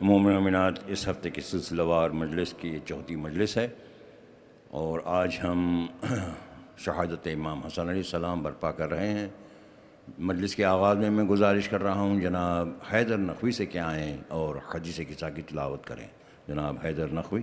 مومن مومنات، اس ہفتے کی سلسلہ وار مجلس کی یہ چوتھی مجلس ہے، اور آج ہم شہادت امام حسن علیہ السلام برپا کر رہے ہیں۔ مجلس کے آغاز میں گزارش کر رہا ہوں جناب حیدر نقوی سے کہ آئیں اور حدیث قصہ کی تلاوت کریں۔ جناب حیدر نقوی۔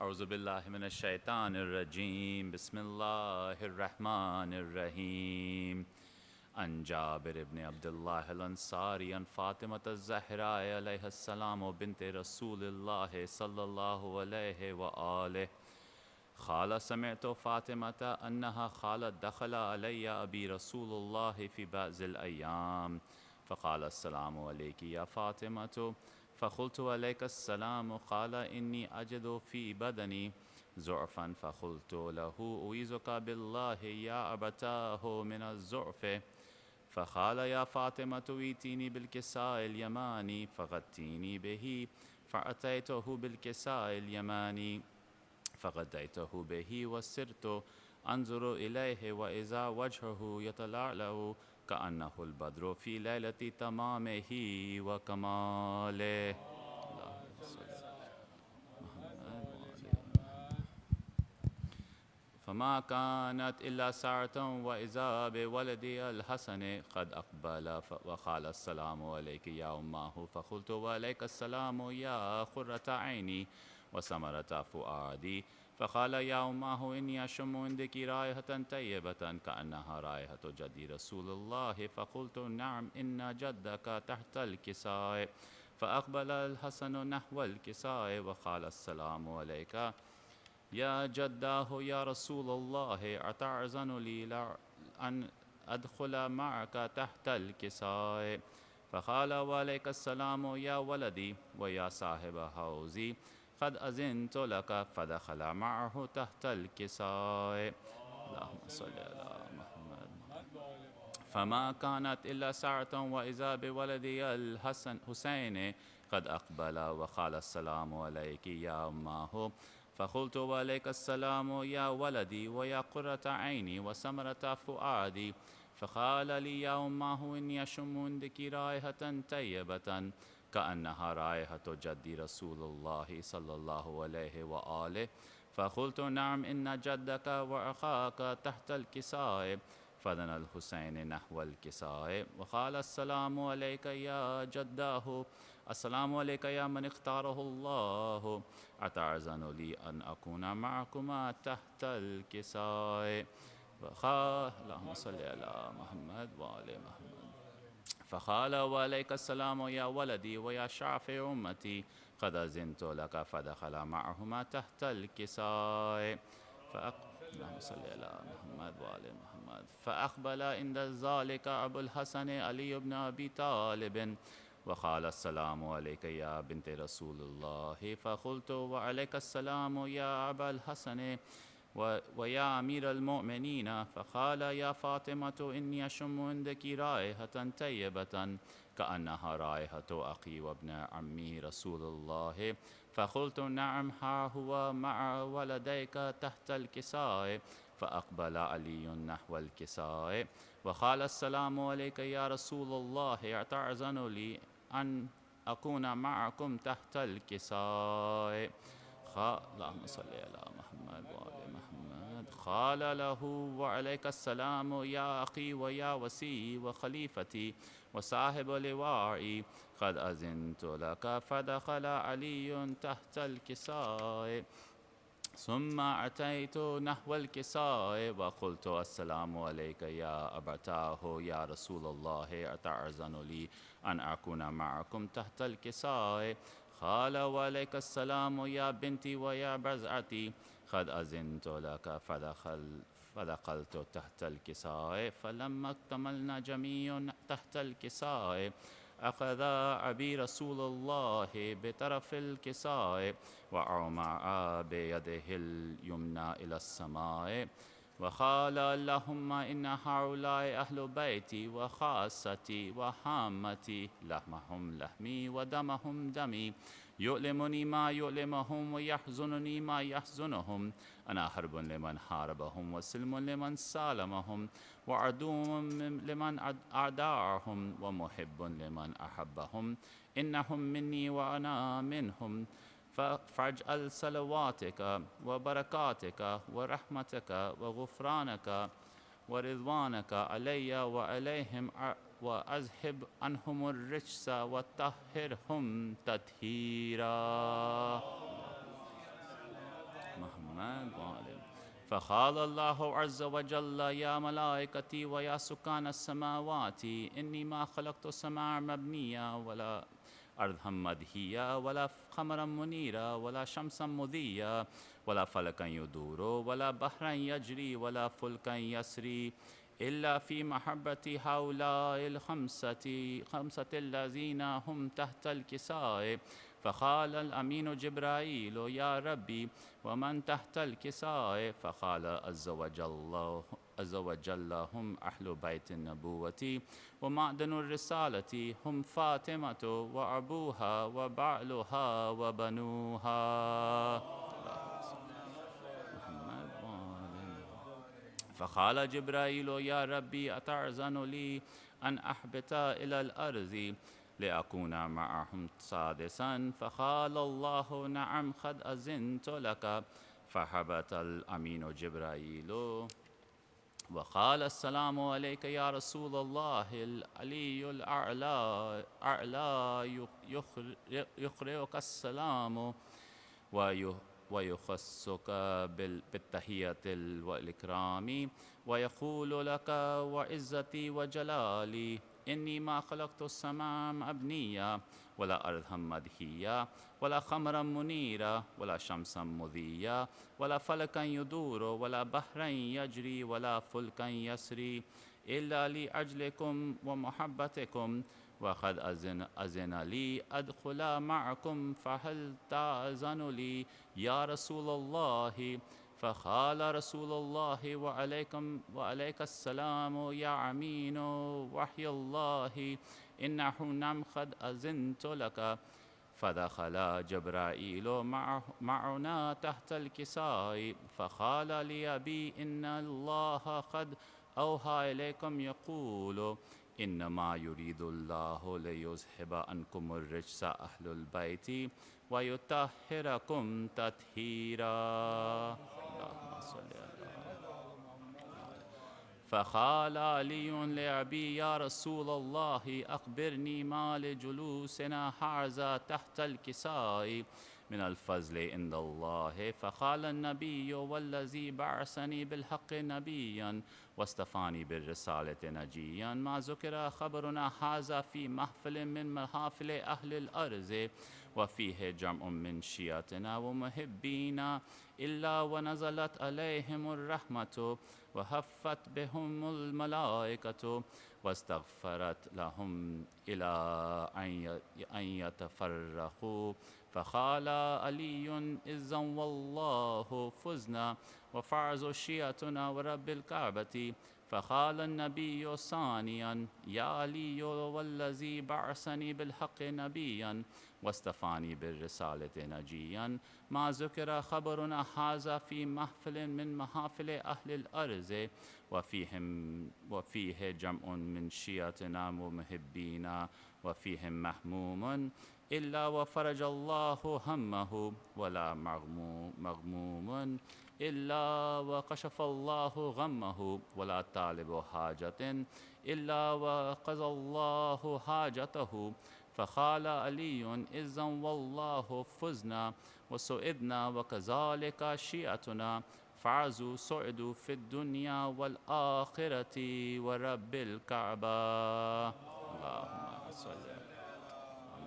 اعوذ باللہ من الشیطان الرجیم، بسم اللہ الرحمن الرحیم۔ عن جابر بن عبداللہ الانصاری عن فاطمة الزہراء علیہ السلام و بنت رسول اللہ صلی اللہ علیہ وآلہ قال سمعت فاطمة انها قالت دخل علی ابی رسول اللہ فی بعض الایام فقال السلام علیک یا فاطمة فقلت عليك السلام قال إني أجد في بدني ضعفا فقلت له أعيذك بالله يا أبتاه من الضعف فقال يا فاطمة ائتيني بالكساء اليماني فغطيني به فأتيته بالكساء اليماني فغطيته به وسرت أنظر إليه وإذا وجهه يتلألأ كأنه البدر في ليلة تمامه وكماله. فما كانت إلا ساعة وإذا بولدي الحسن قد أقبل وقال السلام عليك يا أماه فقلت وعليك السلام يا قرة عيني وثمرة فؤادي فقال يا أماه إني أشم عندك رائحة طيبة كأنها رائحة جدي رسول الله فقلت نعم إن جدك تحت الكساء فأقبل الحسن نحو الكساء وقال السلام عليك يا جداه يا رسول الله أتعزن لي أن أدخل معك تحت الكساء فقال وعليك السلام يا ولدي ويا صاحب حوزي قد أذنت لك فدخل معه تحت الكساء. اللهم صل على محمد. فما كانت إلا ساعة وإذا بولدي الحسن حسين قد أقبل وقال السلام عليك يا أماه فقلت وعليك السلام يا ولدي ويا قرة عيني وثمرة فؤادي فقال لي يا أماه إني أشم عندك رائحة طيبة كأنها رائحة جدي رسول الله صلى الله عليه وآله فقلت نعم إن جدك وأخاك تحت الكساء فدنا الحسين نحو الكساء وقال السلام عليك يا جداه السلام عليك يا من اختاره الله أتعزن لي أن أكون معكما تحت الكساء اللهم صل على محمد وآل محمد. فقال وعليك السلام يا ولدي ويا شافع أمتي قد أذنت لك فدخل معهما تحت الكساء اللهم صل على محمد وآل محمد. فأقبل عند ذلك أبو الحسن علي بن أبي طالب وقال السلام عليك يا بنت رسول الله فقلت وعليك السلام يا أبا الحسن ويا أمير المؤمنين فقال يا فاطمة إني أشم عندك رائحة طيبة كأنها رائحة أخي وابن عمي رسول الله فقلت نعم ها هو مع ولديك تحت الكساء فأقبل علي نحو الكساء وقال السلام عليك يا رسول الله أتعزن لي أن أكون معكم تحت الكساء اللهم صل على محمد وآل محمد. قال له وعليك السلام يا أخي ويا وسي وخليفتي وصاحب لوائي قد أذنت لك فدخل علي تحت الكساء ثم أتيت نحو الكساء وقلت السلام عليك يا أبتاه يا رسول الله أتعزن لي أن أكون معكم تحت الكساء قال وعليك السلام يا بنتي ويا بزعتي قد أذنت لك فدخلت تحت الكساء فلما اكتملنا جميع تحت الكساء أخذ أبي رسول الله بطرف الكساء وأومأ بيده اليمنى إلى السماء وقال اللهم إن هؤلاء أهل بيتي وخاصتي وحامتي لحمهم لحمي ودمهم دمي يؤلمني ما يؤلمهم ويحزنني ما يحزنهم. أنا حرب لمن حاربهم وسلم لمن سالمهم وعدو لمن أعداهم ومحب لمن أحبهم. إنهم مني وأنا منهم. فاجعل صلواتك وبركاتك ورحمتك وغفرانك ورضوانك علي وعليهم وأذهب عنهم الرجس وطهرهم تطهيرا. محمد وآله. فقال الله عز وجل يا ملائكتي ويا سكان السماوات إني ما خلقت السماء مبنية ولا أرضا مدهية ولا قمرا منيرا ولا شمسا مضية ولا فلكا يدور ولا بحرا يجري ولا فلكا يسري إلا في محبة هؤلاء الخمسة الذين هم تحت الكساء. فقال الأمين جبرائيل يا ربي ومن تحت الكساء؟ فقال عز وجل هم أهل بيت النبوة ومعدن الرسالة، هم فاطمة وأبوها وبعلها وبنوها. فقال جبرائيل يا ربي أتعزن لي أن أحبط إلى الأرض لأكون معهم سادسا؟ فقال الله نعم قد أذنت لك. فهبط الأمين جبرائيل وقال السلام عليك يا رسول الله، العلي الأعلى يقرئك السلام ويخصك بالتحية والإكرام ويقول لك وعزتي وجلالي إني ما خلقت السماء مبنية ولا أرضا مدهية ولا قمرا منيرا ولا شمسا مضية ولا فلكا يدور ولا بحرا يجري ولا فلكا يسري إلا لأجلكم ومحبتكم، وقد أذن لي أدخل معكم، فهل تأذن لي يا رسول الله؟ فقال رسول الله وعليك السلام يا أمين وحي الله، إنه نعم قد أذنت لك. فدخل جبرائيل معنا تحت الكساء فقال لي أبي إن الله قد أوحى إليكم يقول إنما يريد الله ليذهب عنكم الرجس أهل البيت ويطهركم تطهيرا. اللهم صل على. فقال علي لأبي يا رسول الله أخبرني ما لجلوسنا هذا تحت الكساء من الفضل عند الله. فقال النبي والذي بعثني بالحق نبيا واصطفاني بالرسالة نجيا ما ذكر خبرنا هذا في محفل من محافل أهل الأرض وفيه جمع من شيعتنا ومحبينا إلا ونزلت عليهم الرحمة وهفت بهم الملائكة واستغفرت لهم إلى أن يتفرقوا. فقال علي إذا والله فزنا وفرز شيعتنا ورب الكعبة. فقال النبي ثانيا يا علي والذي بعثني بالحق نبيا واصطفاني بالرسالة نجيا ما ذكر خبرنا هذا في محفل من محافل أهل الأرض وفيه جمع من شيعتنا ومحبينا وفيهم محموم إلا وفرج الله همه ولا مغموم إلا وكشف الله غمه ولا طالب حاجة إلا وقضى الله حاجته. فقال علي إذا والله فزنا وسعدنا وكذلك شيعتنا فعزوا سعدوا في الدنيا والآخرة ورب الكعبة. اللهم صل على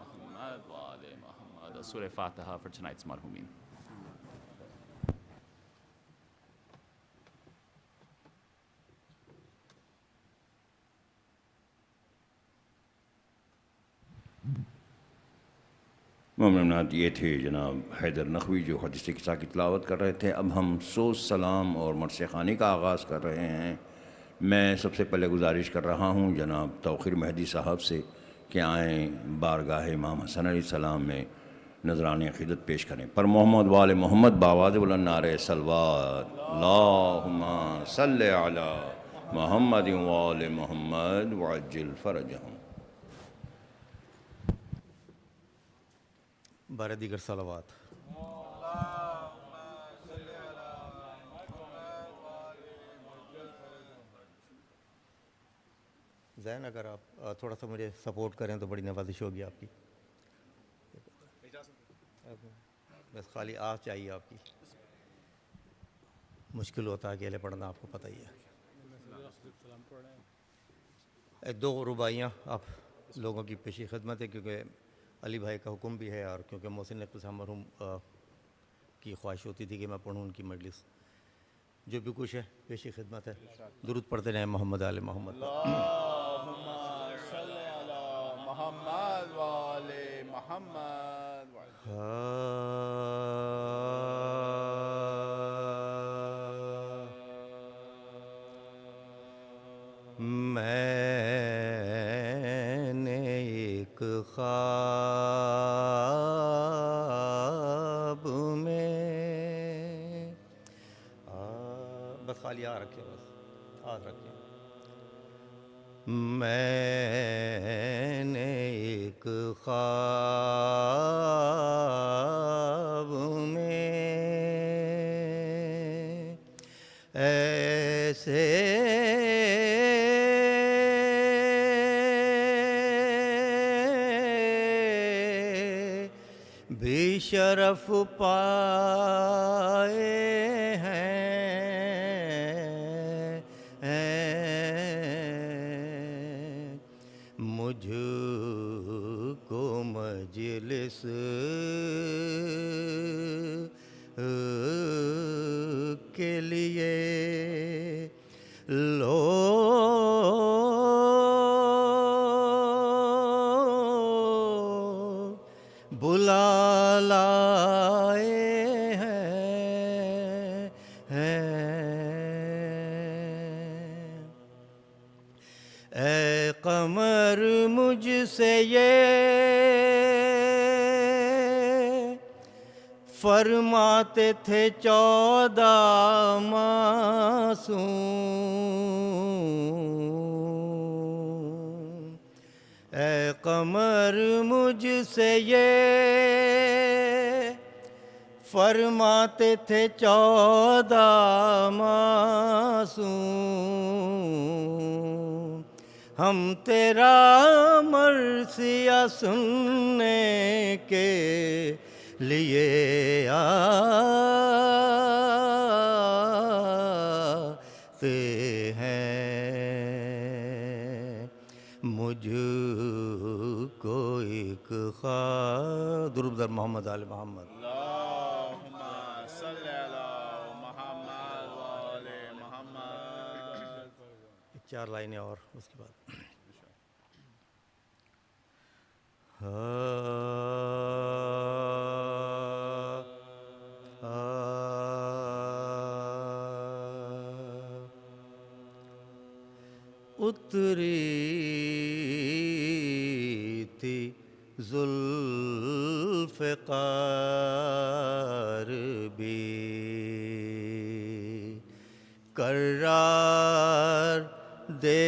محمد وآل محمد. Surah Fatiha for tonight's marhumin. मोमिनात ये थे जनाब हैदर नखवी जो हदीस किस्सा की तिलावत कर रहे थे। अब हम सोज सलाम और मरसे ख़ानी का आगाज़ कर रहे हैं। मैं सबसे पहले गुजारिश कर रहा हूँ जनाब तौक़ीर मेहदी साहब से कि आएँ बारगाह इमाम हसन अलैहिस्सलाम में نذران عقیدت پیش کریں۔ پر محمد وال محمد باواز بلند نعرہ صلوات، اللہم صلی علی محمد وال محمد وعجل فرجہم۔ بارہ دیگر صلوات۔ زین اگر آپ تھوڑا سا مجھے سپورٹ کریں تو بڑی نوازش ہوگی آپ کی، بس خالی آہ چاہیے آپ کی، مشکل ہوتا ہے اکیلے پڑھنا، آپ کو پتہ ہی ہے۔ دو رباعیاں آپ لوگوں کی پیشی خدمت ہے، کیونکہ علی بھائی کا حکم بھی ہے اور کیونکہ محسن قسم مرحوم کی خواہش ہوتی تھی کہ میں پڑھوں ان کی مجلس، جو بھی کچھ ہے پیشی خدمت ہے۔ درود پڑھتے رہیں محمد آل محمد۔ اللہم صلی علی محمد وآل محمد۔ میں نے ایک خواب میں، بس خالی آ رکھے، بس ہاتھ رکھے۔ میں نے ایک خواب میں ایسے بھی شرف پائے ہیں، مجھ کو مجلس کے لیے لوگ بلا لائے ہیں۔ اے قمر مجھ سے یہ فرماتے تھے 14 معصوم، اے قمر مجھ سے یہ فرماتے تھے 14 معصوم، ہم تیرا مرثیہ سننے کے لیے آتے ہیں، مجھ کو ایک درود در محمد آل محمد۔ اللہم صلی علی محمد وآل محمد۔ 4 لائنیں اور اس کے بعد اتری تھی ذوالفقار بھی قرار دے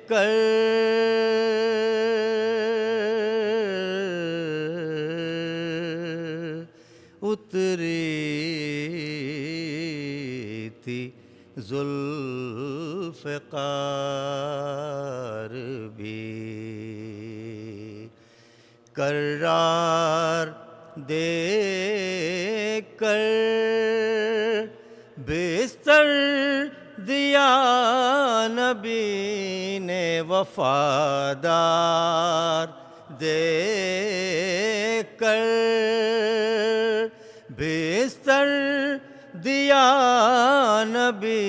کر، اتری تھی ذوالفقار بھی قرار دے کر، بستر دیا نبی نے وفادار دے کر، بستر دیا نبی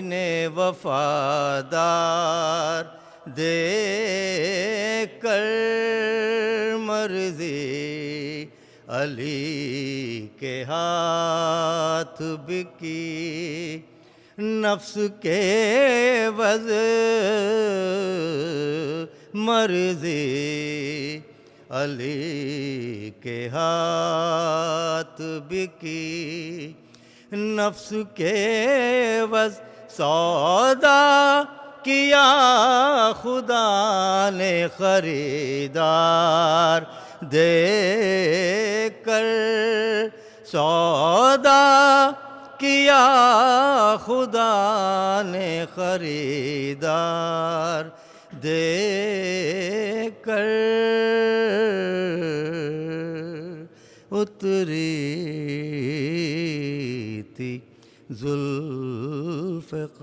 نے وفادار دے کر، مرضی علی کے ہاتھ بکی، نفس کے وضع مرضی علی کے ہاتھ بکی نفس کے وز سودا کیا خدا نے خریدار دے کر سودا کیا خدا نے خریدار دے کر اتری تھی ذوالفقار.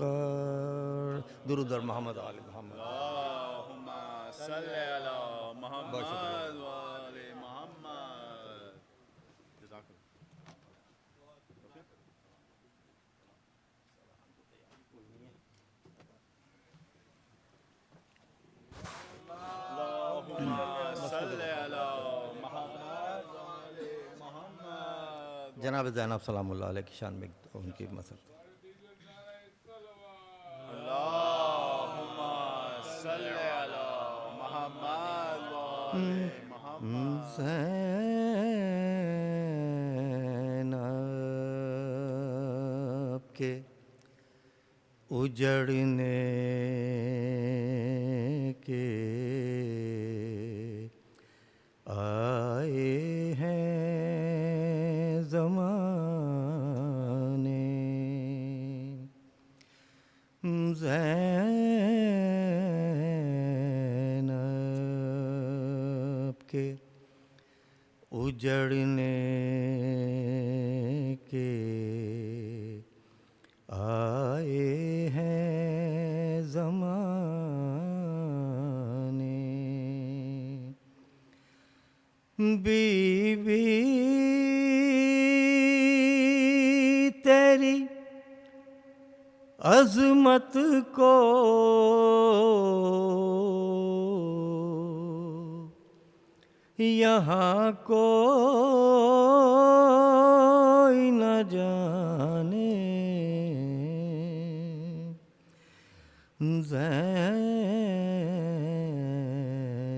درود بر محمد آل محمد. اللہم صلی علی محمد وآل محمد. جزاک اللہ. صلی علی محمد وآل محمد. جناب زینب سلام اللہ علیہ کی شان میں ان کی مسئلہ. اللہم صلی علی محمد وآل محمد. زینب کے اجڑنے کے آئے ہیں زمانے. زینب کے اجڑنے کے آئے ہیں زمانے. بی بی تیری عظمت کو یہاں کوئی نہ جانے.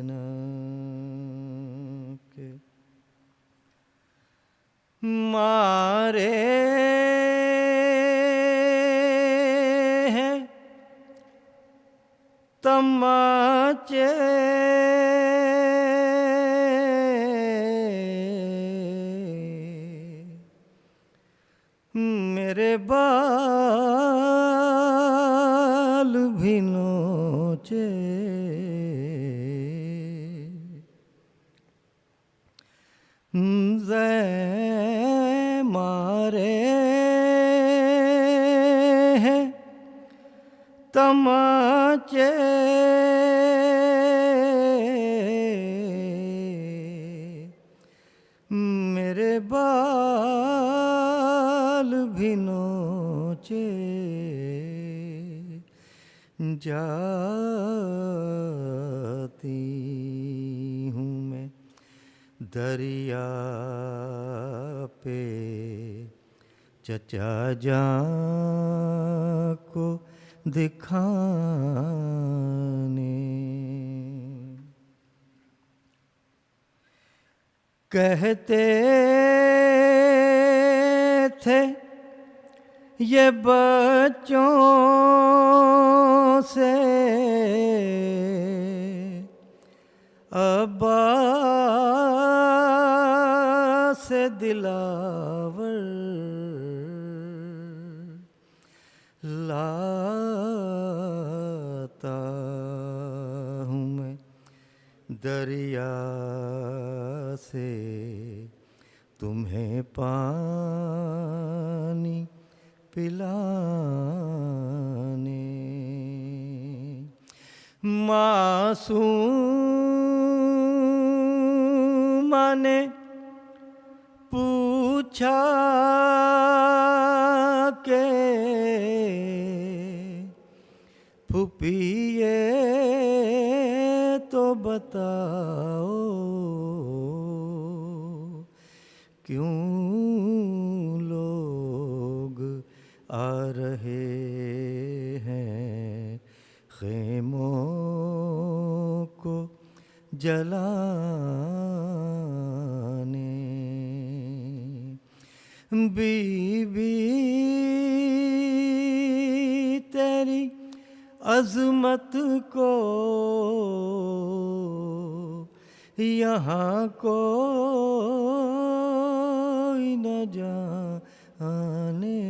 زینب کے مارے ہیں تماچے میرے بال بھی نوچے. مارے ہیں تماچے میرے بال بھی نوچے. جاتی ہوں میں دریا پہ چچا جان کو دکھانے. کہتے تھے یہ بچوں سے عباس دلاور لاتا ہوں میں دریا سے تمہیں پانی پلانے. معصومہ نے پوچھا کہ پھوپھی یہ تو بتاؤ کیوں لوگ آ رہے ہیں خیموں کو جلانے. بی بی تیری عظمت کو یہاں کوئی نہ جانے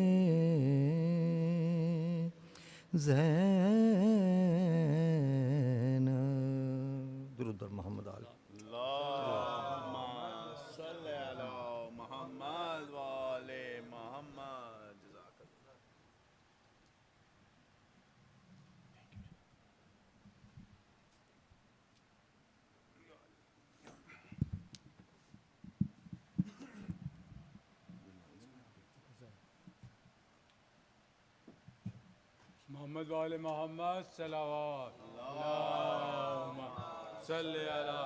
زینب. درود بر محمد آل. اللهم صل على محمد وآل محمد. جزاک اللہ. محمد وآل محمد صلوات. اللهم صل على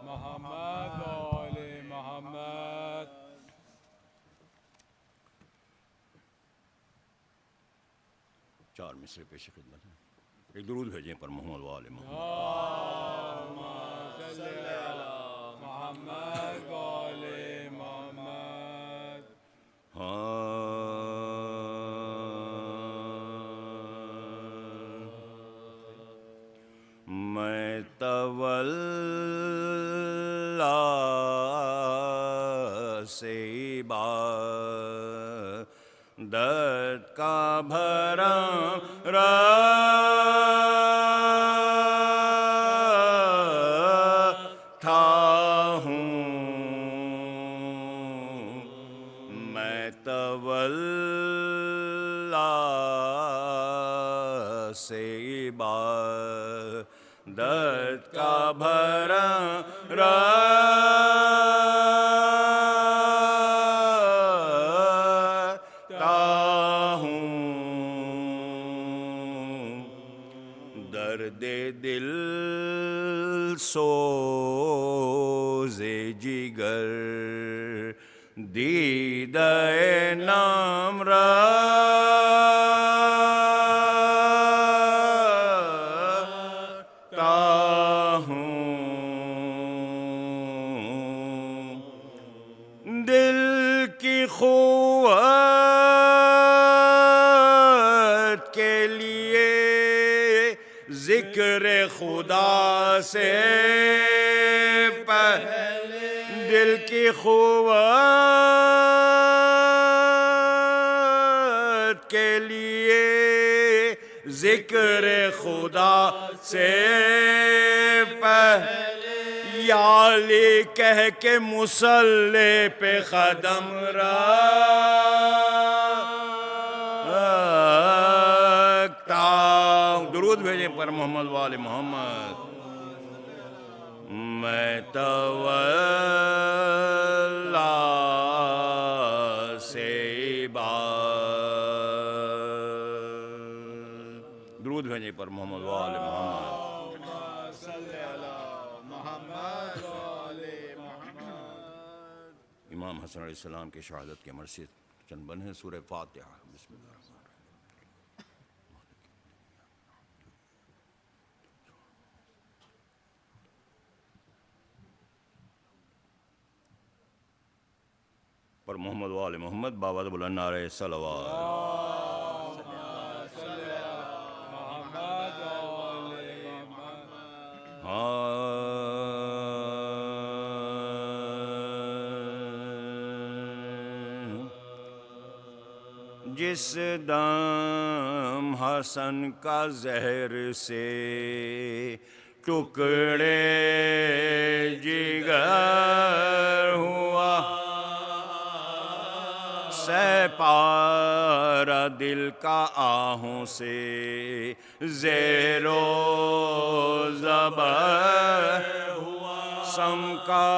محمد وآل محمد. چار مصرے پیش خدمت ہیں. ایک درود بھیجیں پر محمد وآل محمد. اللهم صل على محمد وآل محمد. میں تولا سے عبادت کا بھرم رکھتا ہوں. میں تولا سے عبادت کا بھرم رکھتا ہوں. درد دل سوز جگر دیدہ نام رکھتا ہوں. دل کی قوت کے لیے ذکر خدا سے پہلے دل کی قوت کے لیے ذکر خدا سے پہلے یا علی کہہ کے مصلی پہ قدم رکھتا ہوں. درود بھیجیں پر محمد وآل محمد. میں تولا سے عبادت. درود بھیجیں پر محمد وآل محمد. امام حسن علیہ السلام کے شہادت کے مرثیے چند بند ہیں. سورہ فاتحہ. بسم اللہ الرحمن الرحیم. پر محمد وآل محمد بابا بلند نعرہ صلوات. محمد وآل محمد. جس دم حسن کا زہر سے ٹکڑے جگر ہوا سپارا دل کا آہوں سے زیر و زبر ہوا سمکا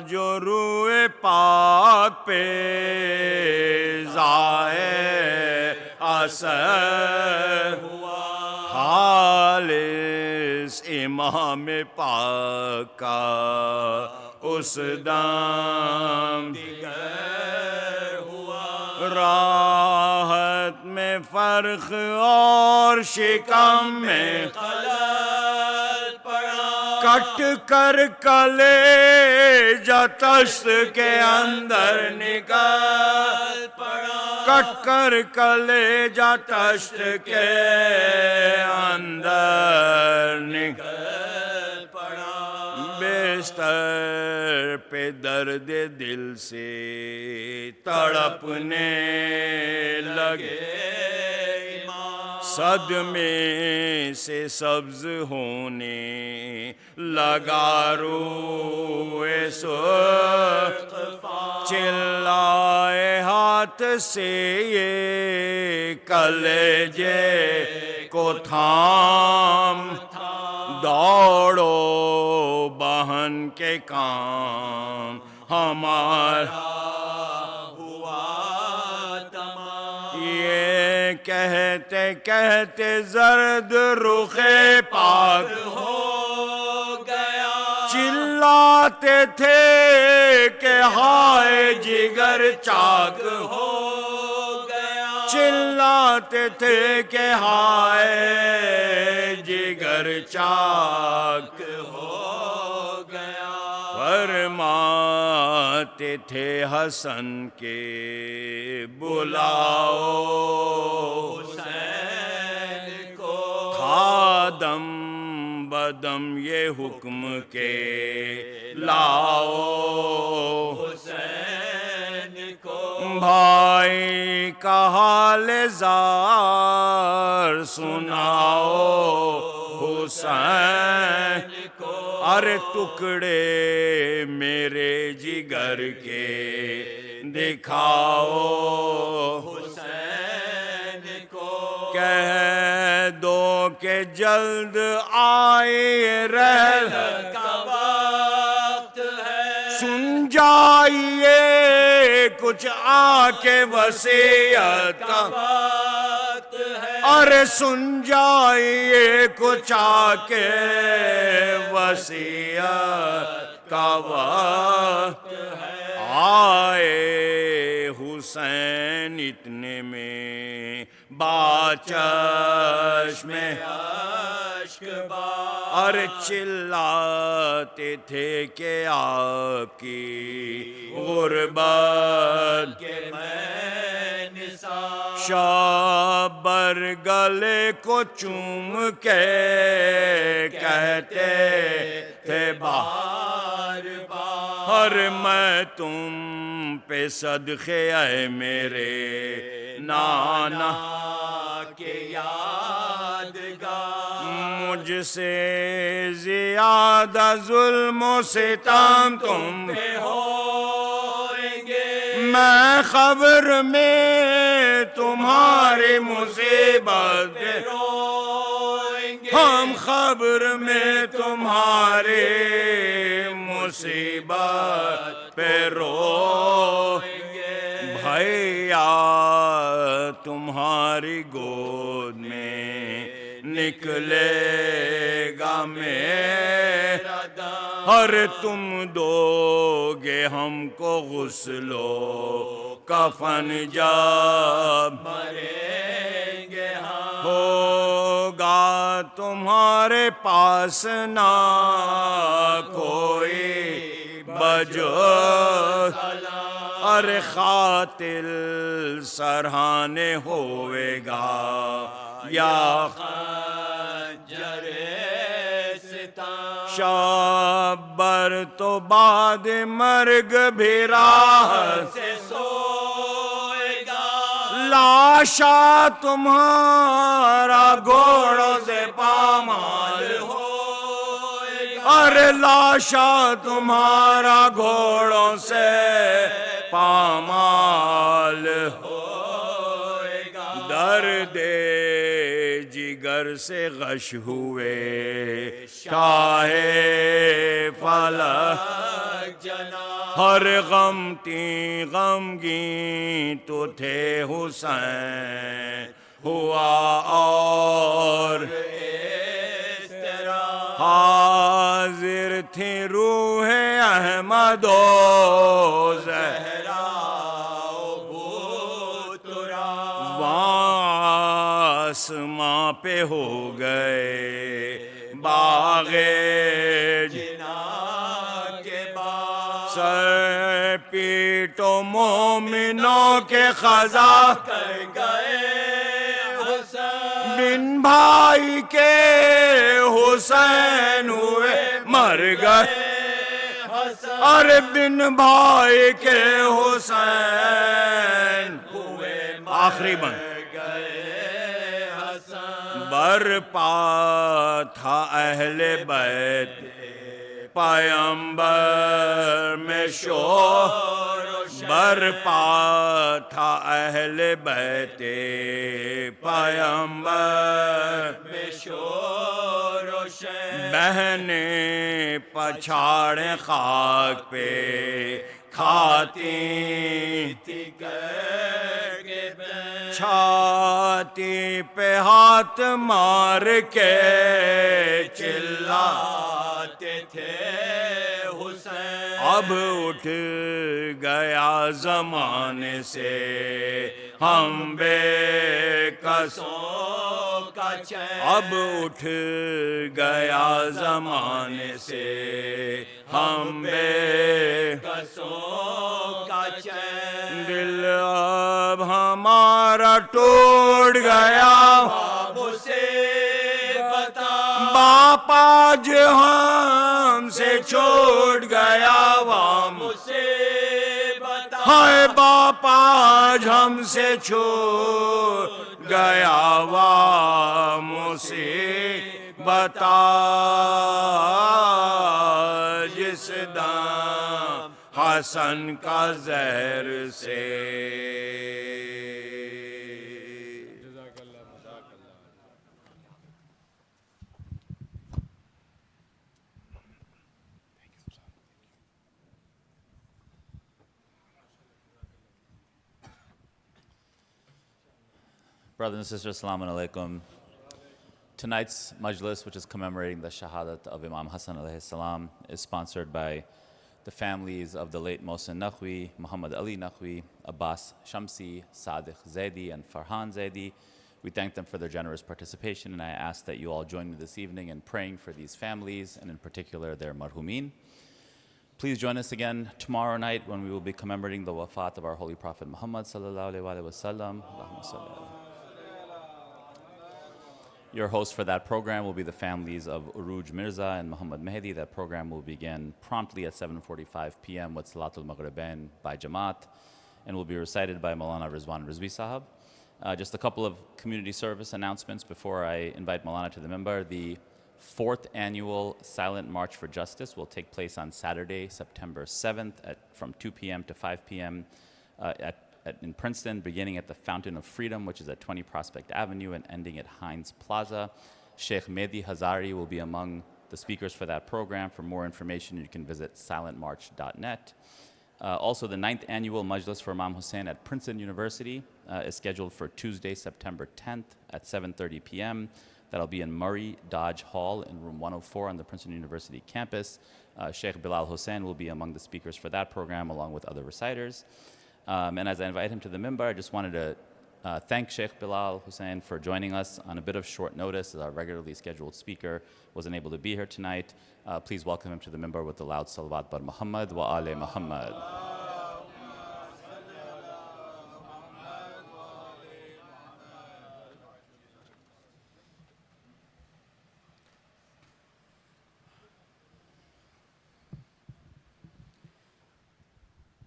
جو روئے پاک پہ زائے اثر ہوا خالص امام پاک کا اس دم دیگر ہوا راحت میں فرق اور شکم میں خلل پڑا کٹ کر کلیجہ تشت کے اندر نکل پڑا، کٹ کر کلیجہ تشت کے اندر نکل پڑا، بستر پہ درد دل سے تڑپنے لگے، صدمے سے سبز ہونے لگا روئے سرخ، چلائے ہاتھ سے یہ کلیجے کو تھام، دوڑو بہن کے کام ہمارا کہتے کہتے زرد رخ پاک ہو گیا، چلاتے تھے کہ ہائے جگر چاک ہو گیا، چلاتے تھے کہ ہائے جگر چاک ہو گیا، فرماتے تھے حسن کے بلاؤ حسین کو، خادم بدم یہ حکم کے لاؤ حسین کو، بھائی کا حال زار سناؤ حسین کو، ارے ٹکڑے میرے جگر کے دکھاؤ حسین کو، کہہ دو کہ جلد آئے رحل کا وقت ہے، سن جائیے کچھ آ کے وصیت کا وقت ہے، ارے سن جائیے کچھ آ کے وصیت کا وقت ہے، آئے حسین اتنے میں باچشم اشک اور چلاتے تھے کہ آپ کی غربت کے میں نثار، شابر گلے کو چوم کے کہتے تھے بار بار، میں تم پہ صدقے اے میرے نانا کے یادگار، مجھ سے زیادہ ظلم و ستم تم پہ ہوئیں گے، میں خبر میں تمہاری مصیبت پہ روئیں گے، ہم خبر میں تمہاری مصیبت پہ روئیں گے، بھیا تمہاری گود میں نکلے گا میرا دم، اور تم دو گے ہم کو غسل و کفن جب مریں گے ہم، ہوگا تمہارے پاس نہ کوئی بجز، ارے قاتل سرہانے ہوئے گا یا خنجر ستم، شابر تو بعد مرگ بھی راہ سے سوئے گا، لاشا تمہارا گھوڑوں سے پامال ہوئے گا، ارے لاشا تمہارا گھوڑوں سے پامال ہوئے گا، درد جگر سے غش ہوئے شاہ فلک جناب، ہر غم تی غمگین تو تھے حسین ہوا اور اس طرح، حاضر تھی روح احمد و زہرا آسماں پہ ہو گئے باغ तो मोमिनों के खजा कर गए हसन, बिन भाई के हुसैन हुए मर गए, हसन अरे बिन भाई के हुसैन हुए आखिरी बंद गए हसन, बरपा था अहले बैत पैगंबर में शोर, बरपा था अहले बैते पैगंबर में शोर रोशन, बहने पछाड़े खाक पे खाती थी करके बैन, छाती पे हाथ मार के चिल्ला आते थे हुसैन, अब उठ गया जमाने से हम बेकसों का चैन, अब उठ गया जमाने से हम कसों का चैन, दिल अब हमारा टूट गया मुझसे बता बापा जो हमसे छोड़ गया वाम मुझसे बता, हाय बापा आज हमसे छोड़ गया वाम से बता जिस दाम हसन का जहर से Brothers and sisters, Assalamu alaikum. Tonight's majlis, which is commemorating the Shahadat of Imam Hassan alayhi salam, is sponsored by the families of the late Mohsen Naqvi, Muhammad Ali Naqvi, Abbas Shamsi, Sadiq Zaidi, and Farhan Zaidi. We thank them for their generous participation, and I ask that you all join me this evening in praying for these families, and in particular their marhumin. Please join us again tomorrow night when we will be commemorating the wafat of our Holy Prophet Muhammad sallallahu alaihi wasallam. Allahumma salli ala. Your hosts for that program will be the families of Uruj Mirza and Muhammad Mehdi. That program will begin promptly at 7:45 p.m. with Salatul Maghribain by Jamaat and will be recited by Maulana Rizwan Rizvi Sahab. Just a couple of community service announcements before I invite Maulana to the member. The 4th annual Silent March for Justice will take place on Saturday, September 7th from 2 p.m. to 5 p.m. In Princeton, beginning at the Fountain of Freedom, which is at 20 Prospect Avenue, and ending at Heinz Plaza. Sheikh Mehdi Hazari will be among the speakers for that program. For more information, you can visit silentmarch.net. Also, the 9th annual Majlis for Imam Hussain at Princeton University is scheduled for Tuesday, September 10th at 7:30 p.m. That'll be in Murray Dodge Hall in room 104 on the Princeton University campus. Sheikh Bilal Hussain will be among the speakers for that program, along with other reciters. And as I invite him to the mimbar, I just wanted to thank Sheikh Bilal Hussain for joining us on a bit of short notice, as our regularly scheduled speaker wasn't able to be here tonight. Please welcome him to the mimbar with the loud salawat bar Muhammad wa ale Muhammad.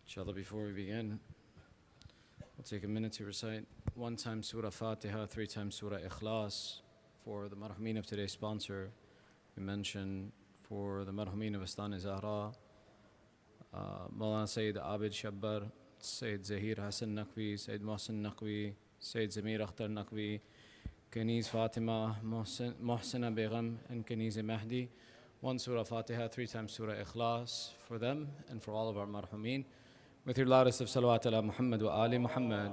Inshallah, before we begin, we'll take a minute to recite 1 time Surah Fatiha, 3 times Surah Ikhlas. For the marhumin of today's sponsor, we mention for the marhumin of Astaana-e-Zehra, Maulana Sayyid Abid Shabbar, Sayyid Zahir Hasan Naqvi, Sayyid Mohsen Naqvi, Sayyid Zamir Akhtar Naqvi, Kaniz Fatima, Mohsena Begum, and Kaniz Mahdi. 1 Surah Fatiha, 3 times Surah Ikhlas for them and for all of our marhumin. With your loudest of salawat ala Muhammad wa ali Muhammad.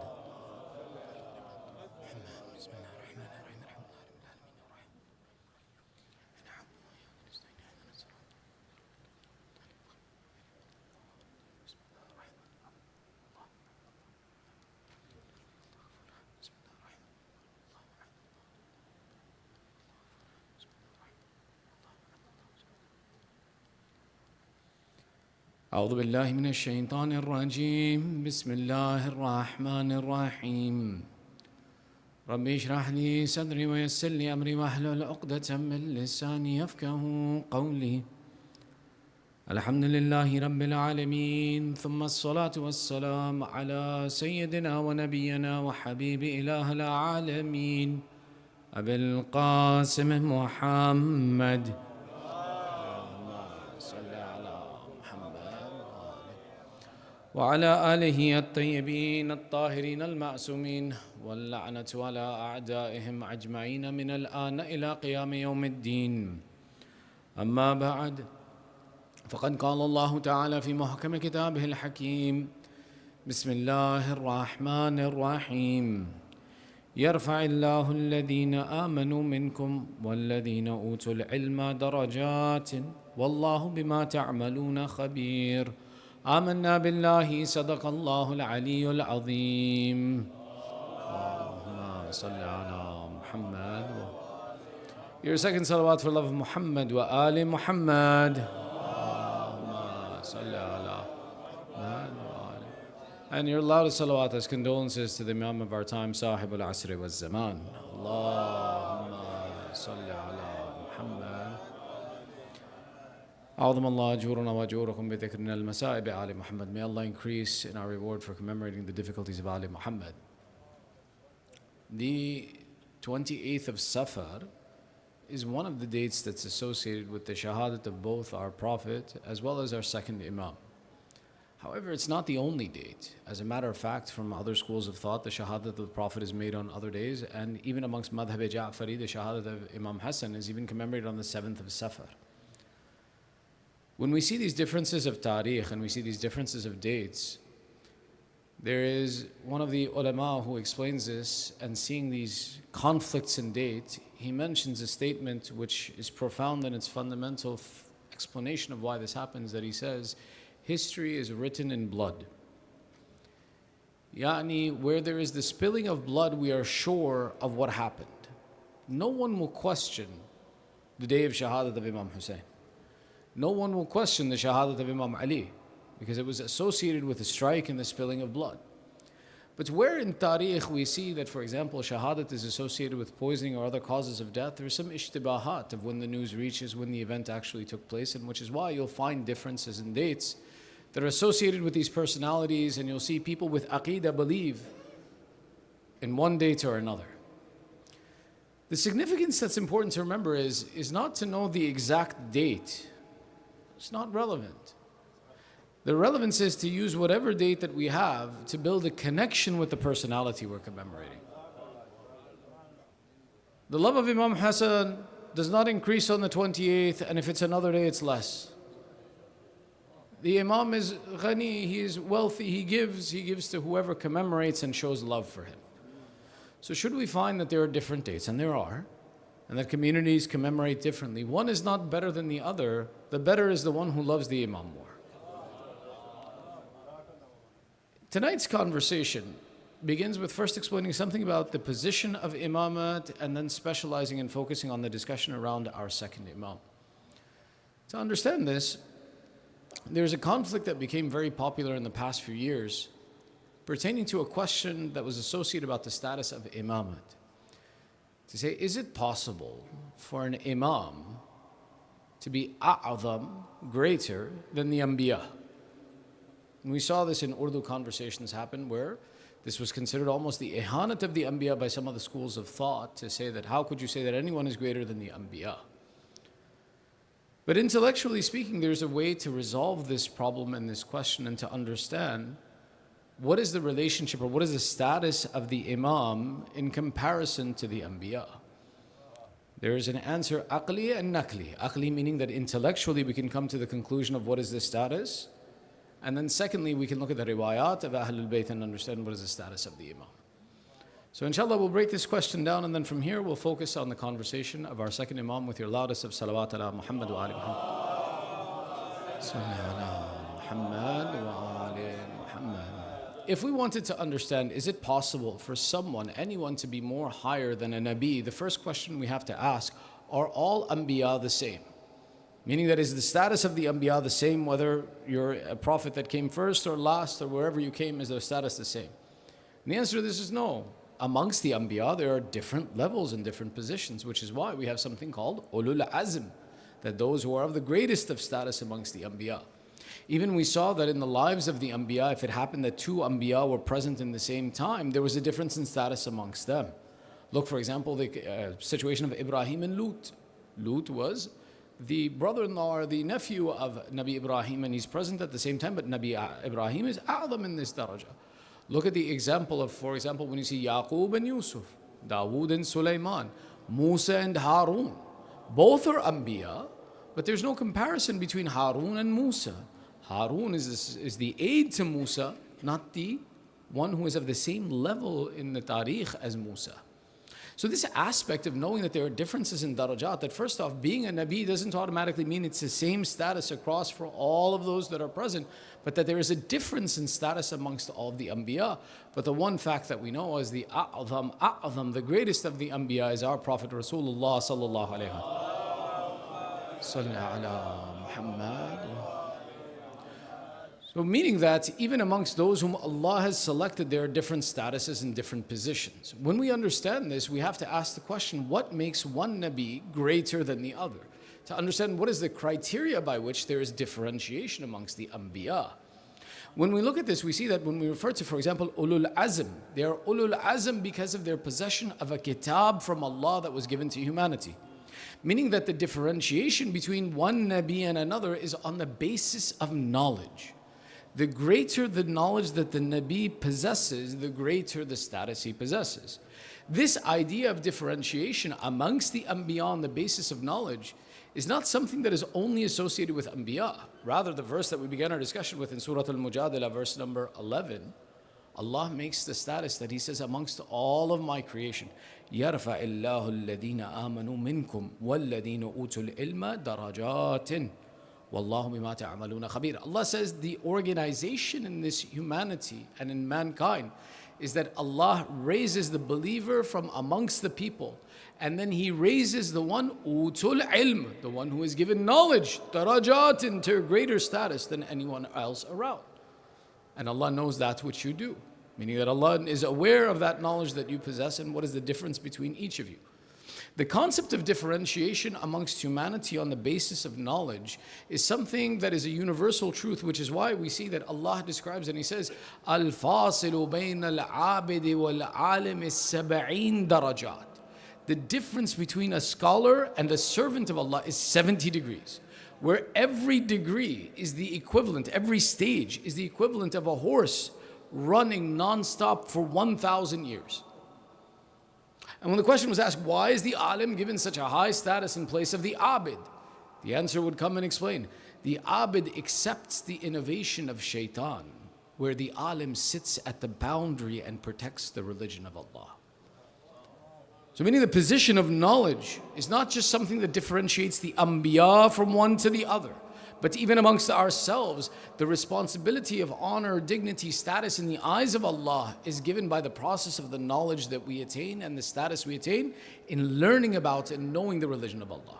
أعوذ بالله من الشيطان الرجيم بسم الله الرحمن الرحيم رب اشرح لي صدري ويسر لي أمري واحلل عقدة من لساني يفقه قولي الحمد لله رب العالمين ثم الصلاة والسلام على سيدنا ونبينا وحبيب إله العالمين أبي القاسم محمد وعلى آله الطيبين الطاهرين المعصومين واللعنة على أعدائهم أجمعين من الآن إلى قيام يوم الدين. أما بعد، فقد قال الله تعالى في محكم كتابه الحكيم: بسم الله الرحمن الرحيم. يرفع الله الذين آمنوا منكم والذين أوتوا العلم درجات والله بما تعملون خبير. آمنا بالله صدق الله العلي العظيم. اللهم صل على محمد. Your second salawat for love of Muhammad wa Ali Muhammad. Allahumma salli ala Muhammad wa Ali. And your loudest salawat as condolences to the Imam of our time, Sahib al-Asri wa Zaman. Allahumma salli ala Muhammad. أعظم الله أجورنا وأجوركم بذكرنا المسائب آل Muhammad. May Allah increase in our reward for commemorating the difficulties of Ali Muhammad. The 28th of Safar is one of the dates that's associated with the Shahadat of both our Prophet as well as our second Imam. However, it's not the only date. As a matter of fact, from other schools of thought, the Shahadat of the Prophet is made on other days, and even amongst Madhab Ja'fari, the Shahadat of Imam Hassan is even commemorated on the 7th of Safar. When we see these differences of tariq and we see these differences of dates, there is one of the ulama who explains this, and seeing these conflicts in date, he mentions a statement which is profound in its fundamental explanation of why this happens, that he says, history is written in blood. Yani, where there is the spilling of blood, we are sure of what happened. No one will question the day of Shahadat of Imam Hussain. No one will question the Shahadat of Imam Ali, because it was associated with the strike and the spilling of blood. But where in tariq we see that, for example, Shahadat is associated with poisoning or other causes of death, there is some ishtibahat of when the news reaches, when the event actually took place, and which is why you'll find differences in dates that are associated with these personalities, and you'll see people with aqeedah believe in one date or another. The significance that's important to remember is not to know the exact date. It's not relevant. The relevance is to use whatever date that we have to build a connection with the personality we're commemorating. The love of Imam Hassan does not increase on the 28th, and if it's another day, it's less. The Imam is ghani, he is wealthy, he gives to whoever commemorates and shows love for him. So should we find that there are different dates, and there are, and that communities commemorate differently, one is not better than the other. The better is the one who loves the Imam more. Tonight's conversation begins with first explaining something about the position of Imamat, and then specializing and focusing on the discussion around our second Imam. To understand this, there's a conflict that became very popular in the past few years pertaining to a question that was associated about the status of Imamat. To say, is it possible for an Imam to be a'adham, greater than the Anbiya? And we saw this in Urdu conversations happen where this was considered almost the ihanat of the Anbiya by some of the schools of thought, to say that how could you say that anyone is greater than the Anbiya? But intellectually speaking, there's a way to resolve this problem and this question, and to understand what is the relationship or what is the status of the Imam in comparison to the Anbiya. There is an answer, aqli and nakli. Aqli meaning that intellectually we can come to the conclusion of what is the status. And then secondly, we can look at the riwayat of Ahlul Bayt and understand what is the status of the Imam. So inshallah, we'll break this question down, and then from here we'll focus on the conversation of our second Imam with your loudest of salawat ala Muhammad wa ali Muhammad. Salli ala Muhammad wa ali Muhammad. If we wanted to understand, is it possible for someone, anyone, to be more higher than a Nabi, the first question we have to ask, are all Anbiya the same? Meaning that is the status of the Anbiya the same whether you're a prophet that came first or last or wherever you came, is the status the same? And the answer to this is no. Amongst the Anbiya there are different levels and different positions, which is why we have something called Ulul Azm, that those who are of the greatest of status amongst the Anbiya. Even we saw that in the lives of the Anbiya, if it happened that two Anbiya were present in the same time, there was a difference in status amongst them. Look, for example, the situation of Ibrahim and Lut. Lut was the brother-in-law or the nephew of Nabi Ibrahim, and he's present at the same time, but Nabi Ibrahim is a'lam in this daraja. Look at the example of, for example, when you see Yaqub and Yusuf, Dawood and Sulaiman, Musa and Harun. Both are Anbiya, but there's no comparison between Harun and Musa. Harun is the aide to Musa, not the one who is of the same level in the tariq as Musa. So this aspect of knowing that there are differences in darajat, that first off, being a Nabi doesn't automatically mean it's the same status across for all of those that are present, but that there is a difference in status amongst all of the Anbiya. But the one fact that we know is the A'zam, the greatest of the Anbiya is our Prophet Rasulullah sallallahu alayhi wa sallam. Salli ala Muhammad. So meaning that even amongst those whom Allah has selected, there are different statuses and different positions. When we understand this, we have to ask the question, what makes one Nabi greater than the other? To understand what is the criteria by which there is differentiation amongst the Anbiya. When we look at this, we see that when we refer to, for example, Ulul Azm, they are Ulul Azm because of their possession of a kitab from Allah that was given to humanity. Meaning that the differentiation between one Nabi and another is on the basis of knowledge. The greater the knowledge that the Nabi possesses, the greater the status he possesses. This idea of differentiation amongst the Anbiya on the basis of knowledge is not something that is only associated with Anbiya. Rather, the verse that we began our discussion with in Surah Al-Mujadila, verse number 11, Allah makes the status that He says, amongst all of my creation, يَرْفَعِ اللَّهُ الَّذِينَ آمَنُوا مِنْكُمْ وَالَّذِينَ أُوتُوا الْعِلْمَ دَرَجَاتٍ Wallahu bima ta'amaluna khabir. Allah says the organization in this humanity and in mankind is that Allah raises the believer from amongst the people, and then He raises the one utul ilm, the one who is given knowledge, darajat, to a greater status than anyone else around. And Allah knows that which you do, meaning that Allah is aware of that knowledge that you possess and what is the difference between each of you. The concept of differentiation amongst humanity on the basis of knowledge is something that is a universal truth, which is why we see that Allah describes and He says, Al-fasilu bayna al-abidi wal-alim is-sab'een darajat. The difference between a scholar and a servant of Allah is 70 degrees, where every degree is the equivalent, every stage is the equivalent of a horse running non-stop for 1,000 years. And when the question was asked, why is the alim given such a high status in place of the abid? The answer would come and explain. The abid accepts the innovation of shaitan, where the alim sits at the boundary and protects the religion of Allah. So meaning the position of knowledge is not just something that differentiates the Anbiya from one to the other, but even amongst ourselves, the responsibility of honor, dignity, status in the eyes of Allah is given by the process of the knowledge that we attain and the status we attain in learning about and knowing the religion of Allah.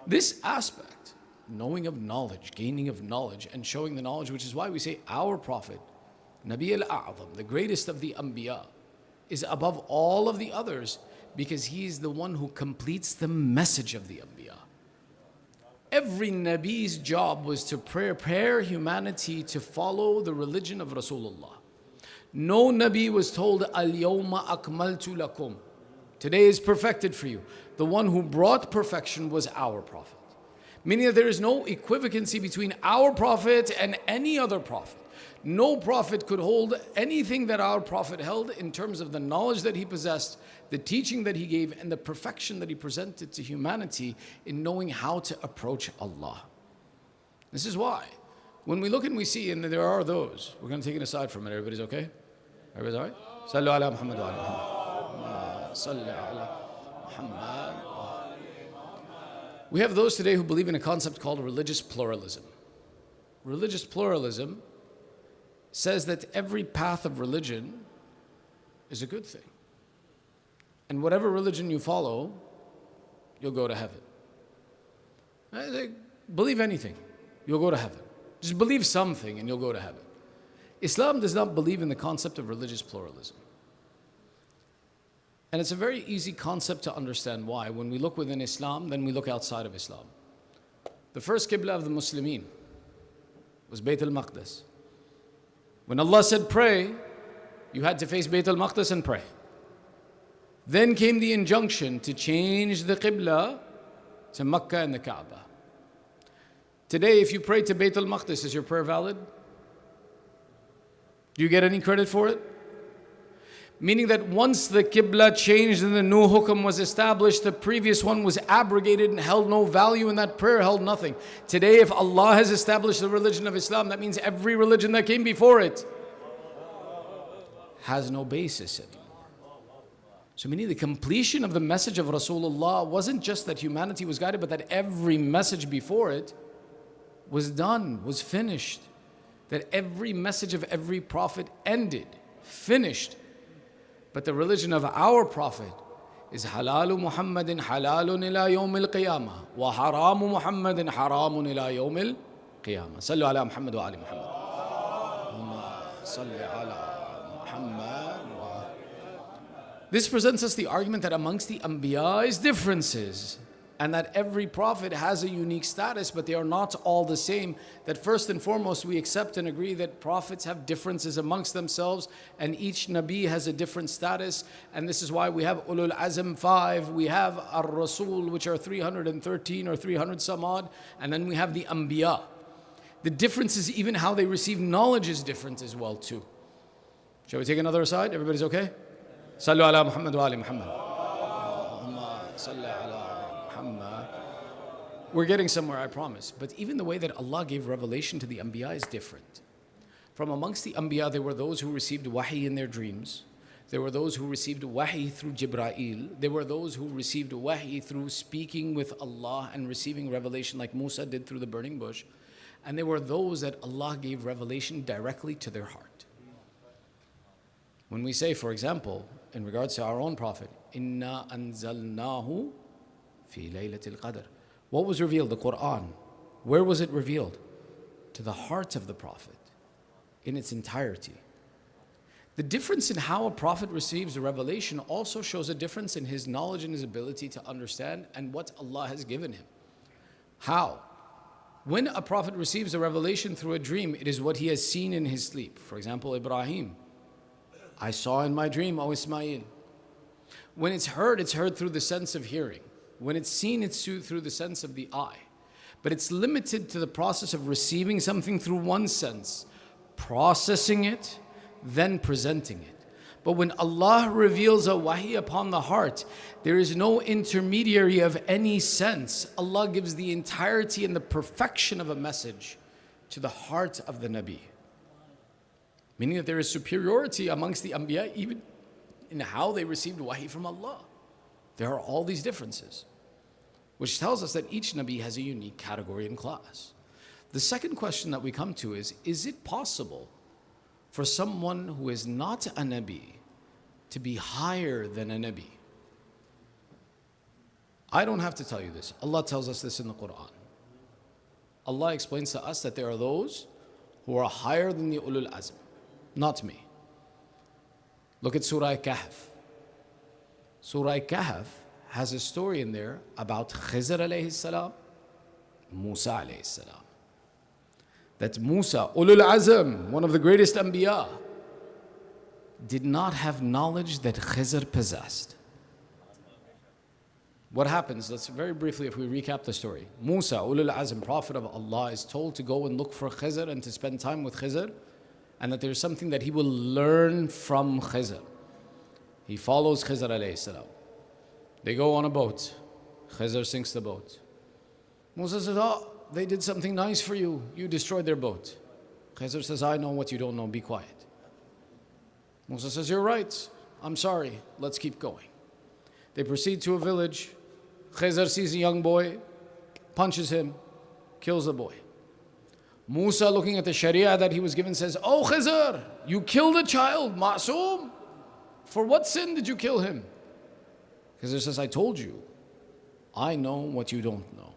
This aspect, knowing of knowledge, gaining of knowledge, and showing the knowledge, which is why we say our Prophet, Nabi al-A'zam, the greatest of the Anbiya, is above all of the others because he is the one who completes the message of the Anbiya. Every Nabi's job was to prepare humanity to follow the religion of Rasulullah. No Nabi was told, Al-yawma akmaltu lakum. Today is perfected for you. The one who brought perfection was our Prophet. Meaning that there is no equivalency between our Prophet and any other Prophet. No Prophet could hold anything that our Prophet held in terms of the knowledge that he possessed, the teaching that he gave, and the perfection that he presented to humanity in knowing how to approach Allah. This is why, when we look and we see, and there are those, we're going to take it aside for a minute. Everybody's okay? Everybody's all right? Sallu ala Muhammad wa ala Muhammad. Sallu ala Muhammad. We have those today who believe in a concept called religious pluralism. Religious pluralism says that every path of religion is a good thing. And whatever religion you follow, you'll go to heaven. Believe anything, you'll go to heaven. Just believe something and you'll go to heaven. Islam does not believe in the concept of religious pluralism. And it's a very easy concept to understand why. When we look within Islam, then we look outside of Islam. The first Qibla of the Muslimin was Bayt al-Maqdis. When Allah said pray, you had to face Bayt al-Maqdis and pray. Then came the injunction to change the Qibla to Mecca and the Kaaba. Today, if you pray to Bayt al-Maqdis, is your prayer valid? Do you get any credit for it? Meaning that once the Qibla changed and the new hukum was established, the previous one was abrogated and held no value, and that prayer held nothing. Today, if Allah has established the religion of Islam, that means every religion that came before it has no basis anymore. So meaning the completion of the message of Rasulullah wasn't just that humanity was guided, but that every message before it was done, was finished. That every message of every prophet ended, finished. But the religion of our Prophet is halalu Muhammadin halalun ila yawm al-qiyamah wa haramu Muhammadin haramun ila yawm al-qiyamah. Sallu ala Muhammad wa ali Muhammad. Salli ala Muhammad wa. This presents us the argument that amongst the Anbiya is differences, and that every prophet has a unique status, but they are not all the same. That first and foremost, we accept and agree that prophets have differences amongst themselves, and each Nabi has a different status. And this is why we have Ulul Azm 5, we have Ar-Rasul, which are 313 or 300 some odd, and then we have the Anbiya. The difference is even how they receive knowledge is different as well too. Shall we take another aside? Everybody's okay? Sallu ala Muhammad wa ali Muhammad. Salli ala. We're getting somewhere, I promise. But even the way that Allah gave revelation to the Anbiya is different. From amongst the Anbiya, there were those who received wahi in their dreams. There were those who received wahi through Jibra'il. There were those who received wahi through speaking with Allah and receiving revelation like Musa did through the burning bush. And there were those that Allah gave revelation directly to their heart. When we say, for example, in regards to our own Prophet, Inna anzalnahu fi laylatil qadr. What was revealed? The Quran. Where was it revealed? To the heart of the Prophet in its entirety. The difference in how a Prophet receives a revelation also shows a difference in his knowledge and his ability to understand and what Allah has given him. How? When a Prophet receives a revelation through a dream, it is what he has seen in his sleep. For example, Ibrahim. I saw in my dream, O Ismail. When it's heard through the sense of hearing. When it's seen, it's through the sense of the eye. But it's limited to the process of receiving something through one sense, processing it, then presenting it. But when Allah reveals a wahi upon the heart, there is no intermediary of any sense. Allah gives the entirety and the perfection of a message to the heart of the Nabi. Meaning that there is superiority amongst the Anbiya even in how they received wahi from Allah. There are all these differences, which tells us that each Nabi has a unique category and class. The second question that we come to is it possible for someone who is not a Nabi to be higher than a Nabi? I don't have to tell you this. Allah tells us this in the Quran. Allah explains to us that there are those who are higher than the Ulul Azm, not me. Look at Surah Kahf. Surah Kahf has a story in there about Khizr alayhi salam, Musa alayhi salam. That Musa, Ulul Azm, one of the greatest Anbiya, did not have knowledge that Khizr possessed. What happens? Let's very briefly, if we recap the story. Musa, Ulul Azm, Prophet of Allah, is told to go and look for Khizr and to spend time with Khizr, and that there's something that he will learn from Khizr. He follows Khizr alayhi salam. They go on a boat. Khizr sinks the boat. Musa says, oh, they did something nice for you. You destroyed their boat. Khizr says, I know what you don't know. Be quiet. Musa says, you're right. I'm sorry. Let's keep going. They proceed to a village. Khizr sees a young boy, punches him, kills the boy. Musa, looking at the sharia that he was given, says, oh Khizr, you killed a child, Ma'soom. For what sin did you kill him? Khizr says, I told you, I know what you don't know.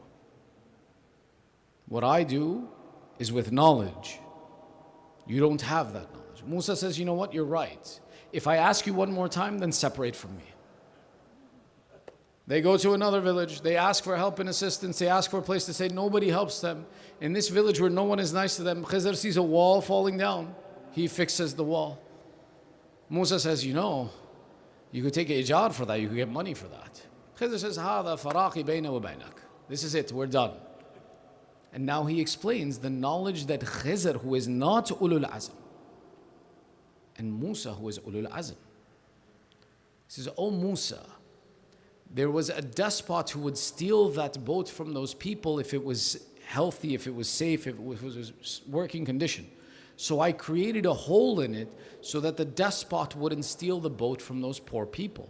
What I do is with knowledge. You don't have that knowledge. Musa says, you know what, you're right. If I ask you one more time, then separate from me. They go to another village, they ask for help and assistance, they ask for a place to stay, nobody helps them. In this village where no one is nice to them, Khizr sees a wall falling down. He fixes the wall. Musa says, you know, you could take ijar for that, you could get money for that. Khizr says, هذا فراقي بيني وبينك. This is it, we're done. And now he explains the knowledge that Khizr, who is not ulul azm, and Musa, who is ulul azm. He says, oh Musa, there was a despot who would steal that boat from those people if it was healthy, if it was safe, if it was a working condition. So I created a hole in it so that the despot wouldn't steal the boat from those poor people.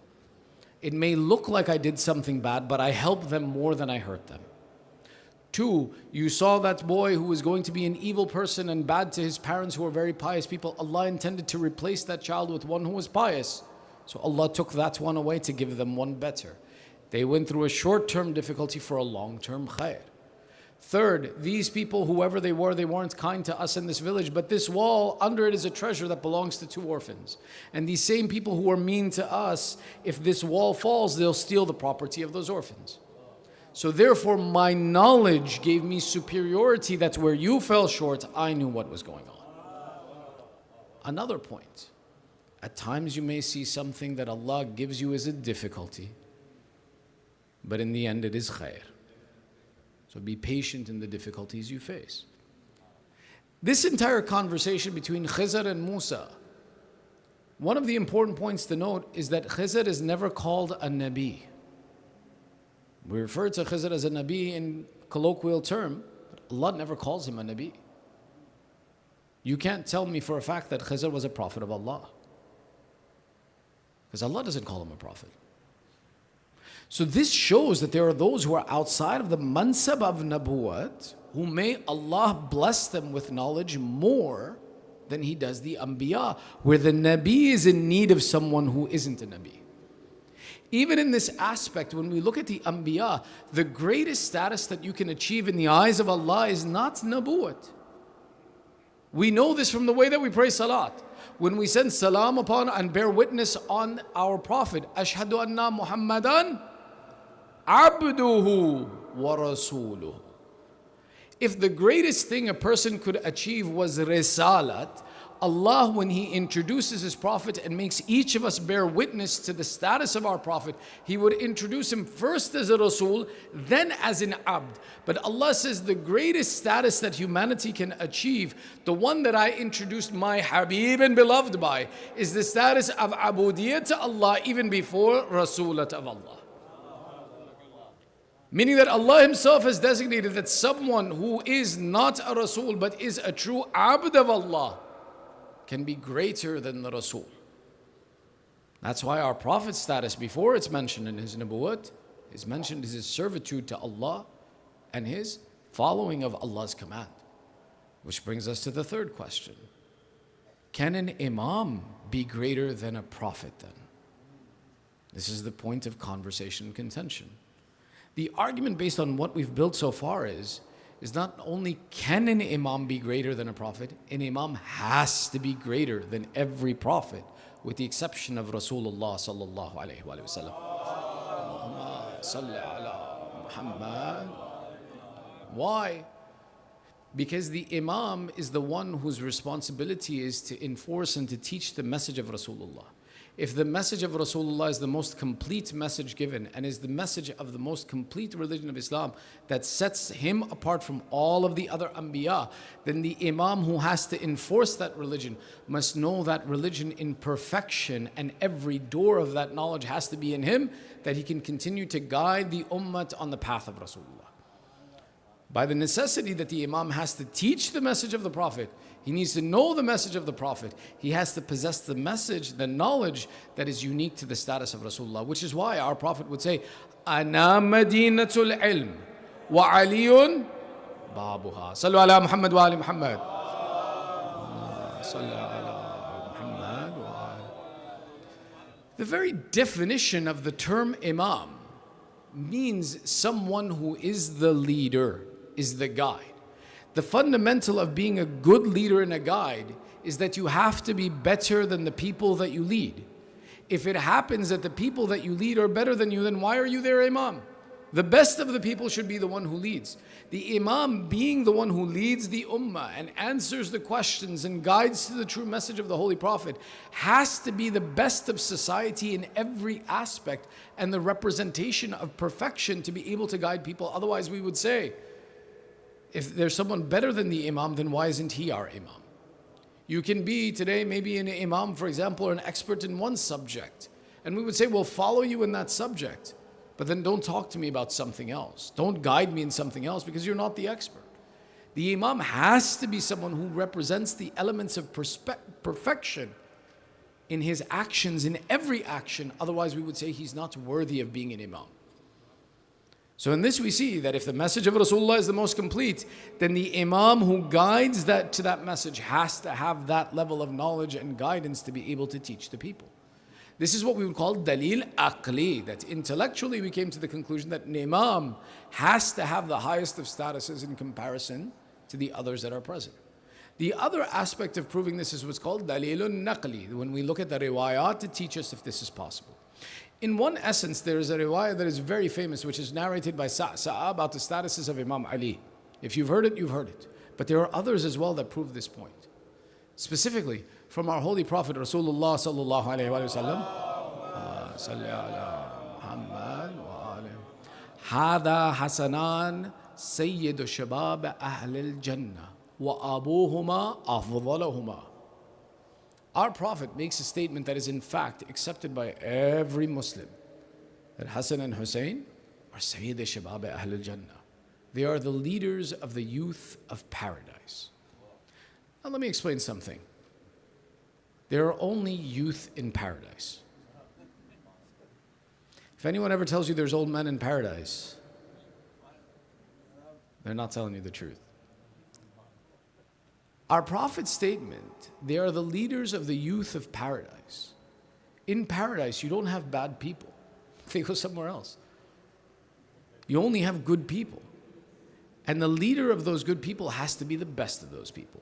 It may look like I did something bad, but I helped them more than I hurt them. 2, you saw that boy who was going to be an evil person and bad to his parents who were very pious people. Allah intended to replace that child with one who was pious. So Allah took that one away to give them one better. They went through a short-term difficulty for a long-term khair. 3rd, these people, whoever they weren't kind to us in this village, but this wall, under it is a treasure that belongs to 2 orphans. And these same people who are mean to us, if this wall falls, they'll steal the property of those orphans. So therefore, my knowledge gave me superiority that where you fell short, I knew what was going on. Another point, at times you may see something that Allah gives you as a difficulty, but in the end it is khair. So be patient in the difficulties you face. This entire conversation between Khizr and Musa, one of the important points to note is that Khizr is never called a Nabi. We refer to Khizr as a Nabi in colloquial term, but Allah never calls him a Nabi. You can't tell me for a fact that Khizr was a prophet of Allah, because Allah doesn't call him a prophet. So this shows that there are those who are outside of the mansab of Nabuwat, who may Allah bless them with knowledge more than He does the Anbiya, where the Nabi is in need of someone who isn't a Nabi. Even in this aspect, when we look at the Anbiya, the greatest status that you can achieve in the eyes of Allah is not Nabuwat. We know this from the way that we pray Salat. When we send salam upon and bear witness on our Prophet, Ashhadu anna Muhammadan abduhu wa rasuluhu. If the greatest thing a person could achieve was risalat, Allah, when He introduces His Prophet and makes each of us bear witness to the status of our Prophet, He would introduce him first as a Rasul, then as an Abd. But Allah says the greatest status that humanity can achieve, the one that I introduced my Habib and beloved by, is the status of Abudiyat to Allah even before Rasulat of Allah. Meaning that Allah Himself has designated that someone who is not a Rasul but is a true Abd of Allah can be greater than the Rasul. That's why our Prophet's status, before it's mentioned in his Nubuwwat, is mentioned as his servitude to Allah and his following of Allah's command. Which brings us to the 3rd question. Can an Imam be greater than a Prophet then? This is the point of conversation and contention. The argument based on what we've built so far is not only can an Imam be greater than a Prophet, an Imam has to be greater than every Prophet, with the exception of Rasulullah sallallahu alayhi wa sallam. Allahumma salli ala Muhammad. Why? Because the Imam is the one whose responsibility is to enforce and to teach the message of Rasulullah. If the message of Rasulullah is the most complete message given and is the message of the most complete religion of Islam that sets him apart from all of the other Anbiya, then the Imam who has to enforce that religion must know that religion in perfection, and every door of that knowledge has to be in him, that he can continue to guide the ummah on the path of Rasulullah. By the necessity that the Imam has to teach the message of the Prophet, he needs to know the message of the Prophet. He has to possess the message, the knowledge that is unique to the status of Rasulullah. Which is why our Prophet would say, Ana madinatul ilm wa aliyun babuha. Sallu ala Muhammad wa ali Muhammad. Sallu ala Muhammad wa ali. The very definition of the term Imam means someone who is the leader, is the guide. The fundamental of being a good leader and a guide is that you have to be better than the people that you lead. If it happens that the people that you lead are better than you, then why are you their imam? The best of the people should be the one who leads. The imam, being the one who leads the ummah and answers the questions and guides to the true message of the Holy Prophet, has to be the best of society in every aspect and the representation of perfection to be able to guide people. Otherwise, we would say, if there's someone better than the imam, then why isn't he our imam? You can be today maybe an imam, for example, or an expert in one subject. And we would say, well, follow you in that subject. But then don't talk to me about something else. Don't guide me in something else because you're not the expert. The imam has to be someone who represents the elements of perfection in his actions, in every action. Otherwise, we would say he's not worthy of being an imam. So in this we see that if the message of Rasulullah is the most complete, then the imam who guides that to that message has to have that level of knowledge and guidance to be able to teach the people. This is what we would call dalil aqli, that intellectually we came to the conclusion that an imam has to have the highest of statuses in comparison to the others that are present. The other aspect of proving this is what's called dalilun naqli, when we look at the riwayat to teach us if this is possible. In one essence, there is a riwayah that is very famous, which is narrated by Sa'sa'a about the statuses of Imam Ali. If you've heard it, you've heard it. But there are others as well that prove this point. Specifically, from our Holy Prophet Rasulullah sallallahu alayhi wa sallam, salli ala Muhammad wa alayhi. Hada Hasanan Sayyidu Shabab Ahlil Jannah wa Abuhuma Afdalahuma. Our Prophet makes a statement that is in fact accepted by every Muslim, that Hasan and Hussain are Sayyid Shabab Ahl al-Jannah. They are the leaders of the youth of paradise. Now let me explain something. There are only youth in paradise. If anyone ever tells you there's old men in paradise, they're not telling you the truth. Our Prophet's statement, they are the leaders of the youth of paradise. In paradise, you don't have bad people. They go somewhere else. You only have good people. And the leader of those good people has to be the best of those people.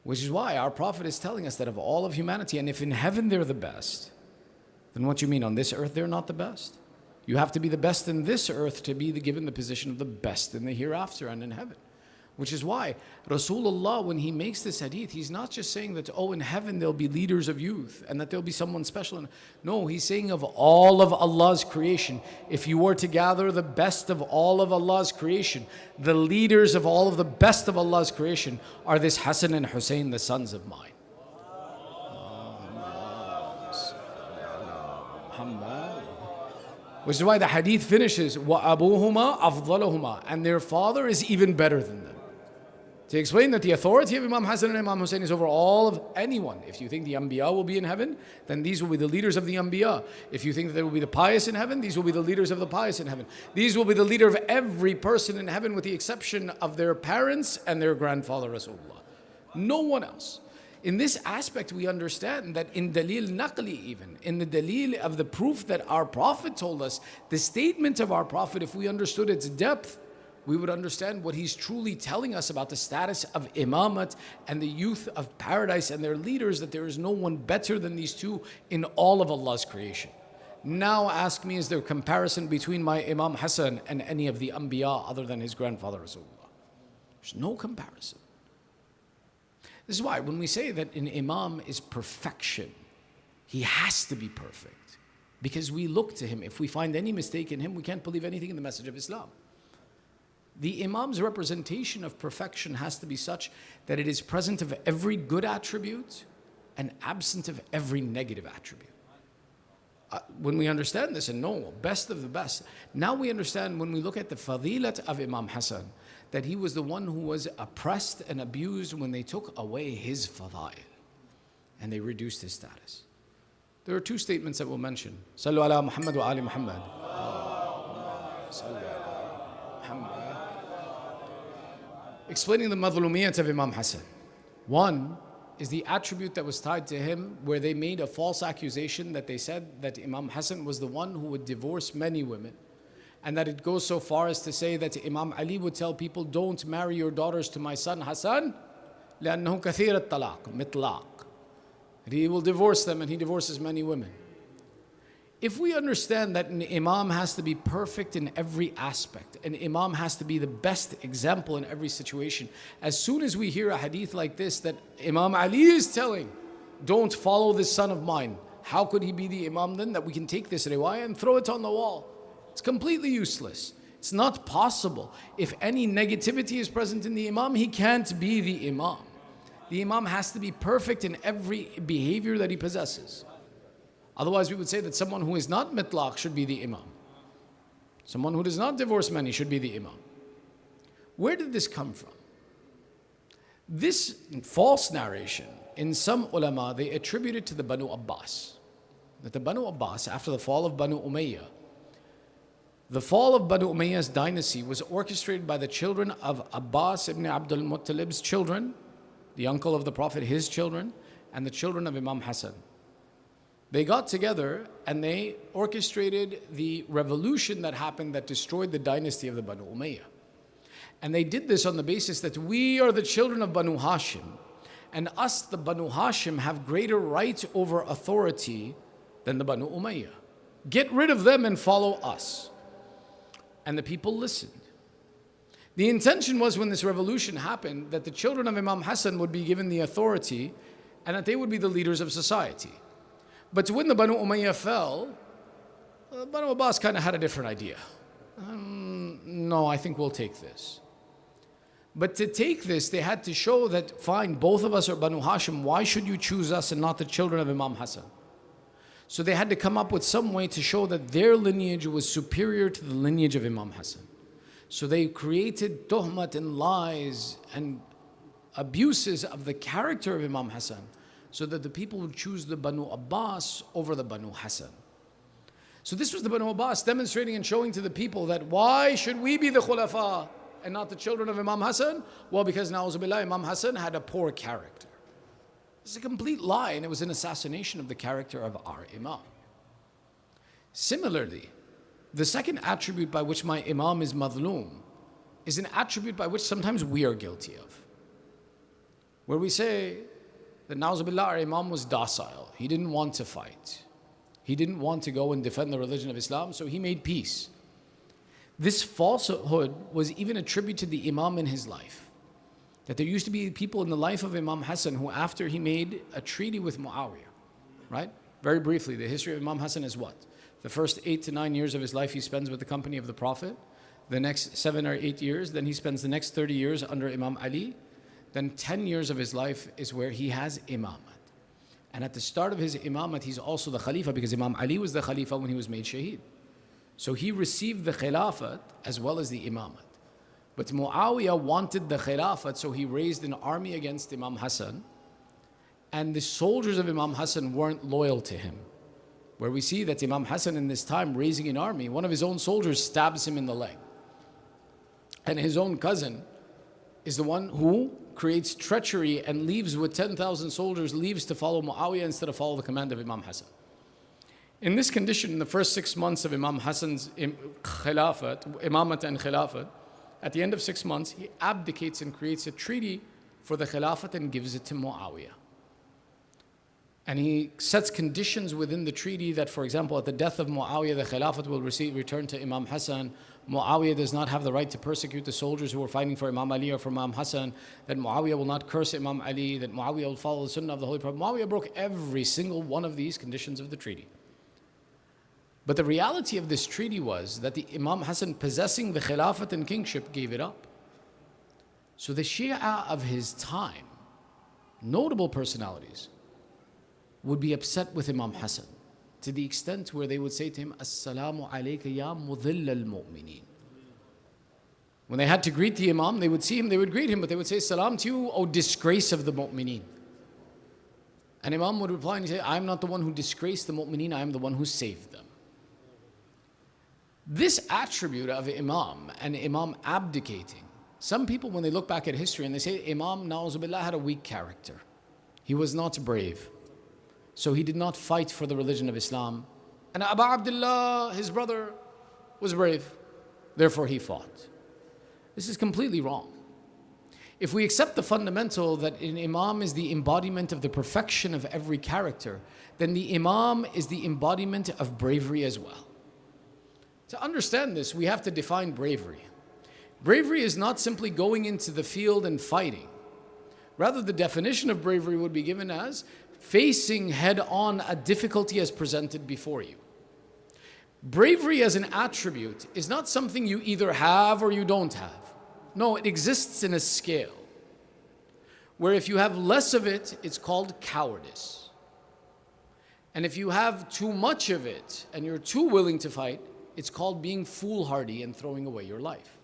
Which is why our Prophet is telling us that of all of humanity, and if in heaven they're the best, then what you mean on this earth they're not the best? You have to be the best in this earth to be given the position of the best in the hereafter and in heaven. Which is why Rasulullah, when he makes this hadith, he's not just saying that, oh, in heaven there'll be leaders of youth and that there'll be someone special. No, he's saying of all of Allah's creation, if you were to gather the best of all of Allah's creation, the leaders of all of the best of Allah's creation are this Hasan and Hussain, the sons of mine. Which is why the hadith finishes, وَأَبُوهُمَا أَفْضَلَهُمَا, and their father is even better than them. To explain that the authority of Imam Hassan and Imam Hussain is over all of anyone. If you think the Anbiya will be in heaven, then these will be the leaders of the Anbiya. If you think that there will be the pious in heaven, these will be the leaders of the pious in heaven. These will be the leader of every person in heaven with the exception of their parents and their grandfather Rasulullah. No one else. In this aspect, we understand that in dalil naqli even, in the dalil of the proof that our Prophet told us, the statement of our Prophet, if we understood its depth, we would understand what he's truly telling us about the status of imamat and the youth of paradise and their leaders, that there is no one better than these two in all of Allah's creation. Now ask me, is there a comparison between my Imam Hassan and any of the Anbiya other than his grandfather Rasulullah? There's no comparison. This is why when we say that an imam is perfection, he has to be perfect. Because we look to him. If we find any mistake in him, we can't believe anything in the message of Islam. The imam's representation of perfection has to be such that it is present of every good attribute and absent of every negative attribute. When we understand this and know best of the best, now we understand when we look at the fadilat of Imam Hassan, that he was the one who was oppressed and abused when they took away his fadail and they reduced his status. There are two statements that we'll mention. Sallu ala Muhammad wa ali Muhammad. Explaining the madhlumiyat of Imam Hassan. One is the attribute that was tied to him where they made a false accusation that they said that Imam Hassan was the one who would divorce many women And that it goes so far as to say that Imam Ali would tell people, don't marry your daughters to my son Hasan, لأنه كثير الطلاق مطلاق. He will divorce them, and he divorces many women. If we understand that an imam has to be perfect in every aspect, an imam has to be the best example in every situation, as soon as we hear a hadith like this that Imam Ali is telling, don't follow this son of mine, how could he be the imam then? That we can take this riwayah and throw it on the wall. It's completely useless. It's not possible. If any negativity is present in the imam, he can't be the imam. The imam has to be perfect in every behavior that he possesses. Otherwise, we would say that someone who is not mitlaq should be the imam. Someone who does not divorce many should be the imam. Where did this come from? This false narration, in some ulama, they attribute it to the Banu Abbas. That the Banu Abbas, after the fall of Banu Umayyah, the fall of Banu Umayyah's dynasty was orchestrated by the children of Abbas ibn Abdul Muttalib's children, the uncle of the Prophet, his children, and the children of Imam Hassan. They got together and they orchestrated the revolution that happened that destroyed the dynasty of the Banu Umayyah. And they did this on the basis that we are the children of Banu Hashim, and us, the Banu Hashim, have greater right over authority than the Banu Umayyah. Get rid of them and follow us. And the people listened. The intention was, when this revolution happened, that the children of Imam Hassan would be given the authority and that they would be the leaders of society. But when the Banu Umayyah fell, Banu Abbas kind of had a different idea. No, I think we'll take this. But to take this, they had to show that, fine, both of us are Banu Hashim, why should you choose us and not the children of Imam Hassan? So they had to come up with some way to show that their lineage was superior to the lineage of Imam Hassan. So they created tuhmat and lies and abuses of the character of Imam Hassan, so that the people would choose the Banu Abbas over the Banu Hassan. So this was the Banu Abbas demonstrating and showing to the people that why should we be the khulafa and not the children of Imam Hassan? Well, because na'uzubillah, Imam Hassan had a poor character. It's a complete lie, and it was an assassination of the character of our Imam. Similarly, the second attribute by which my Imam is madloom is an attribute by which sometimes we are guilty of. Where we say that na'uzubillah, our Imam was docile. He didn't want to fight. He didn't want to go and defend the religion of Islam, so he made peace. This falsehood was even attributed to the Imam in his life. That there used to be people in the life of Imam Hassan who, after he made a treaty with Muawiyah, right? Very briefly, the history of Imam Hassan is what? The first 8 to 9 years of his life he spends with the company of the Prophet. The next 7 or 8 years, then he spends the next 30 years under Imam Ali. Then 10 years of his life is where he has imamat. And at the start of his imamat, he's also the Khalifa, because Imam Ali was the Khalifa when he was made Shaheed. So he received the Khilafat as well as the imamat. But Muawiyah wanted the Khilafat, so he raised an army against Imam Hassan. And the soldiers of Imam Hassan weren't loyal to him. Where we see that Imam Hassan in this time raising an army, one of his own soldiers stabs him in the leg. And his own cousin is the one who creates treachery and leaves with 10,000 soldiers, leaves to follow Muawiyah instead of follow the command of Imam Hassan. In this condition, in the first 6 months of Imam Hassan's Khilafat, Imamat and Khilafat, at the end of 6 months, he abdicates and creates a treaty for the Khilafat and gives it to Muawiyah. And he sets conditions within the treaty that, for example, at the death of Muawiyah, the Khilafat will return to Imam Hassan. Muawiyah does not have the right to persecute the soldiers who are fighting for Imam Ali or for Imam Hassan. That Muawiyah will not curse Imam Ali. That Muawiyah will follow the Sunnah of the Holy Prophet. Muawiyah broke every single one of these conditions of the treaty. But the reality of this treaty was that the Imam Hassan, possessing the Khilafat and kingship, gave it up. So the Shia of his time, notable personalities, would be upset with Imam Hassan to the extent where they would say to him, Assalamu alayka ya mudhill al-mu'mineen. When they had to greet the Imam, they would see him, they would greet him, but they would say, Salam to you, O disgrace of the mu'mineen. And Imam would reply and say, I am not the one who disgraced the mu'mineen, I am the one who saved them. This attribute of Imam and Imam abdicating, some people when they look back at history and they say Imam na'uzubillah had a weak character. He was not brave. So he did not fight for the religion of Islam. And Abu Abdullah, his brother, was brave. therefore he fought. This is completely wrong. If we accept the fundamental that an imam is the embodiment of the perfection of every character, then the imam is the embodiment of bravery as well. To understand this, we have to define bravery. Bravery is not simply going into the field and fighting. Rather, the definition of bravery would be given as facing head-on a difficulty as presented before you. Bravery as an attribute is not something you either have or you don't have. No, it exists in a scale where if you have less of it, it's called cowardice. And if you have too much of it and you're too willing to fight, it's called being foolhardy and throwing away your life.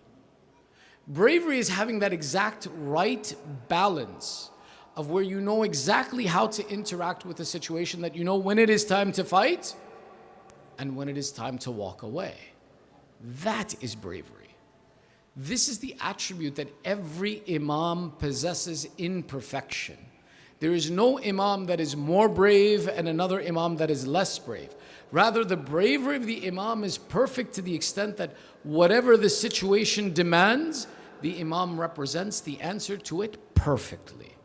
Bravery is having that exact right balance of where you know exactly how to interact with a situation, that you know when it is time to fight and when it is time to walk away. That is bravery. This is the attribute that every imam possesses in perfection. There is no imam that is more brave and another imam that is less brave. Rather, the bravery of the imam is perfect to the extent that whatever the situation demands, the imam represents the answer to it perfectly.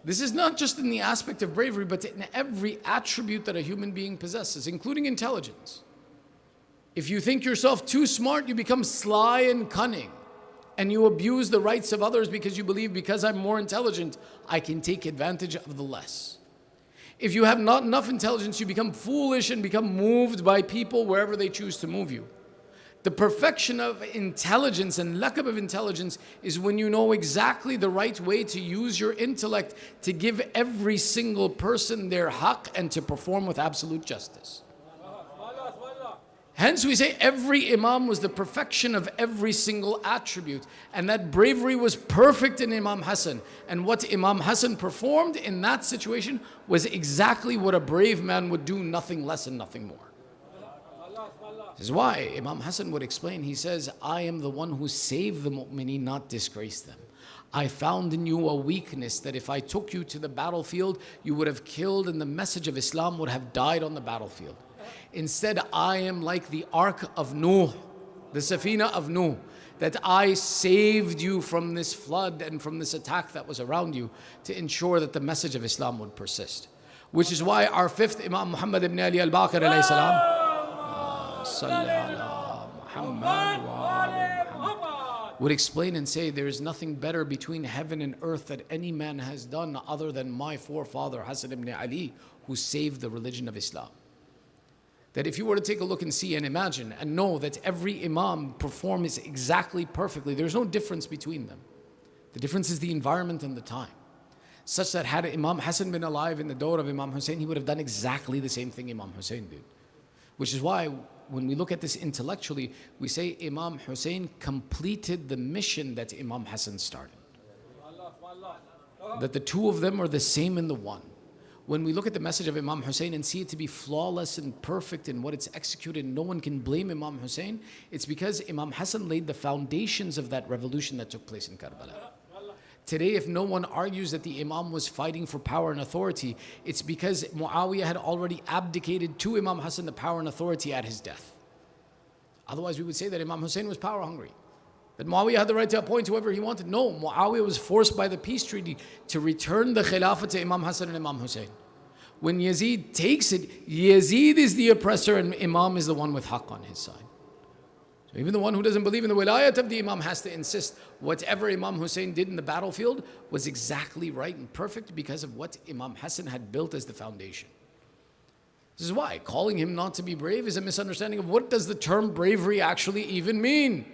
This is not just in the aspect of bravery, but in every attribute that a human being possesses, including intelligence. If you think yourself too smart, you become sly and cunning, and you abuse the rights of others because you believe, because I'm more intelligent, I can take advantage of the less. If you have not enough intelligence, you become foolish and become moved by people wherever they choose to move you. The perfection of intelligence and laqab of intelligence is when you know exactly the right way to use your intellect to give every single person their haqq and to perform with absolute justice. Hence we say every imam was the perfection of every single attribute, and that bravery was perfect in Imam Hassan. And what Imam Hassan performed in that situation was exactly what a brave man would do, nothing less and nothing more. This is why Imam Hassan would explain, he says, I am the one who saved the mu'mineen, not disgraced them. I found in you a weakness that if I took you to the battlefield, you would have killed and the message of Islam would have died on the battlefield. Instead, I am like the ark of Nuh, the Safina of Nuh, that I saved you from this flood and from this attack that was around you to ensure that the message of Islam would persist. Which is why our fifth Imam Muhammad ibn Ali al-Baqir alayhi salam, would explain and say, there is nothing better between heaven and earth that any man has done other than my forefather Hasan ibn Ali, who saved the religion of Islam. That if you were to take a look and see and imagine and know that every imam performs exactly perfectly, there's no difference between them. The difference is the environment and the time. Such that had Imam Hassan been alive in the door of Imam Hussain, he would have done exactly the same thing Imam Hussain did. Which is why when we look at this intellectually, we say Imam Hussain completed the mission that Imam Hassan started. That the two of them are the same in the one. When we look at the message of Imam Hussain and see it to be flawless and perfect in what it's executed, no one can blame Imam Hussain, it's because Imam Hassan laid the foundations of that revolution that took place in Karbala. Today, if no one argues that the Imam was fighting for power and authority, it's because Muawiyah had already abdicated to Imam Hassan the power and authority at his death. Otherwise, we would say that Imam Hussain was power hungry, that Muawiyah had the right to appoint whoever he wanted. No, Muawiyah was forced by the peace treaty to return the Khilafah to Imam Hassan and Imam Hussain. When Yazid takes it, Yazid is the oppressor and Imam is the one with haqq on his side. So even the one who doesn't believe in the wilayat of the Imam has to insist whatever Imam Hussain did in the battlefield was exactly right and perfect because of what Imam Hassan had built as the foundation. This is why calling him not to be brave is a misunderstanding of what does the term bravery actually even mean.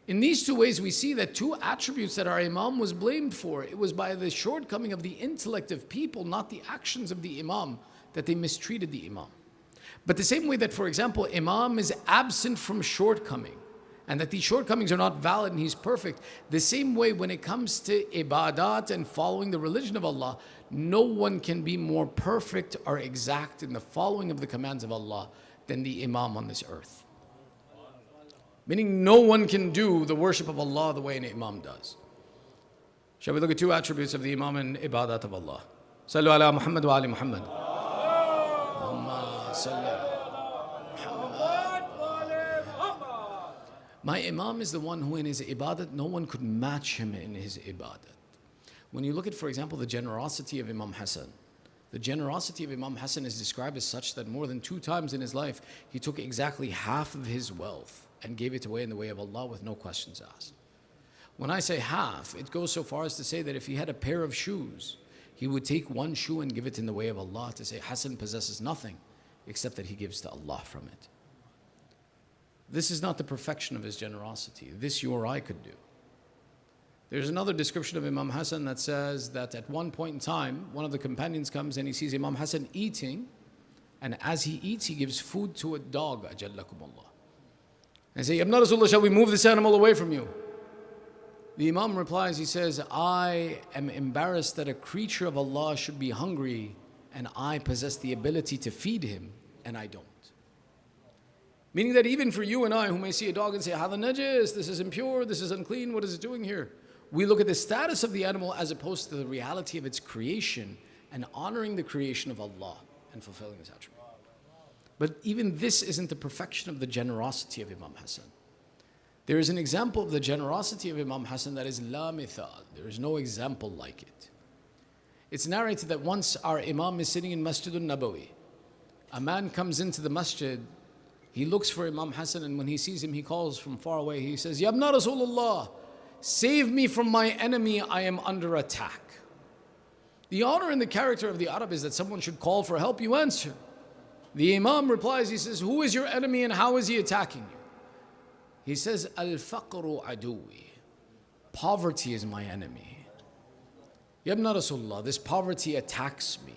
In these two ways, we see that two attributes that our Imam was blamed for. It was by the shortcoming of the intellect of people, not the actions of the Imam, that they mistreated the Imam. But the same way that, for example, Imam is absent from shortcoming, and that these shortcomings are not valid and he's perfect, the same way when it comes to ibadat and following the religion of Allah, no one can be more perfect or exact in the following of the commands of Allah than the Imam on this earth. Meaning no one can do the worship of Allah the way an Imam does. Shall we look at two attributes of the Imam in ibadat of Allah? Sallu ala Muhammad wa ali Muhammad. Allahumma salli ala Muhammad wa My Imam is the one who in his ibadat, no one could match him in his ibadat. When you look at, for example, the generosity of Imam Hassan, the generosity of Imam Hassan is described as such that more than 2 times in his life, he took exactly half of his wealth and gave it away in the way of Allah with no questions asked. When I say half, it goes so far as to say that if he had a pair of shoes, he would take 1 shoe and give it in the way of Allah, to say Hassan possesses nothing except that he gives to Allah from it. This is not the perfection of his generosity. This you or I could do. There's another description of Imam Hassan that says that at one point in time, one of the companions comes and he sees Imam Hassan eating, and as he eats, he gives food to a dog, ajallakumullah. And say, Ibn Rasulullah, shall we move this animal away from you? The Imam replies, he says, I am embarrassed that a creature of Allah should be hungry and I possess the ability to feed him and I don't. Meaning that even for you and I who may see a dog and say, Hada najis, this is impure, this is unclean, what is it doing here? We look at the status of the animal as opposed to the reality of its creation and honoring the creation of Allah and fulfilling His attribute. But even this isn't the perfection of the generosity of Imam Hassan. There is an example of the generosity of Imam Hassan that is la mithal. There is no example like it. It's narrated that once our Imam is sitting in Masjid al-Nabawi. A man comes into the masjid, he looks for Imam Hassan, and when he sees him, he calls from far away. He says, Ya ibn Rasulullah, save me from my enemy, I am under attack. The honor and the character of the Arab is that someone should call for help, you answer. The Imam replies, he says, who is your enemy and how is he attacking you? He says, Al-faqru aduwi. Poverty is my enemy. Ya ibn Rasulullah, this poverty attacks me.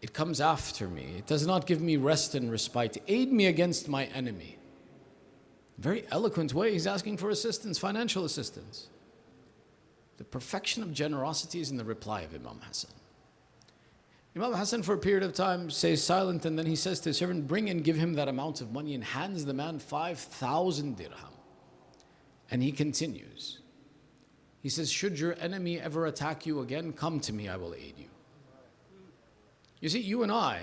It comes after me. It does not give me rest and respite. Aid me against my enemy. Very eloquent way. He's asking for assistance, financial assistance. The perfection of generosity is in the reply of Imam Hassan. Imam Hassan for a period of time stays silent, and then he says to his servant, bring and give him that amount of money, and hands the man 5,000 dirham. And he continues. He says, should your enemy ever attack you again, come to me, I will aid you. You see, you and I,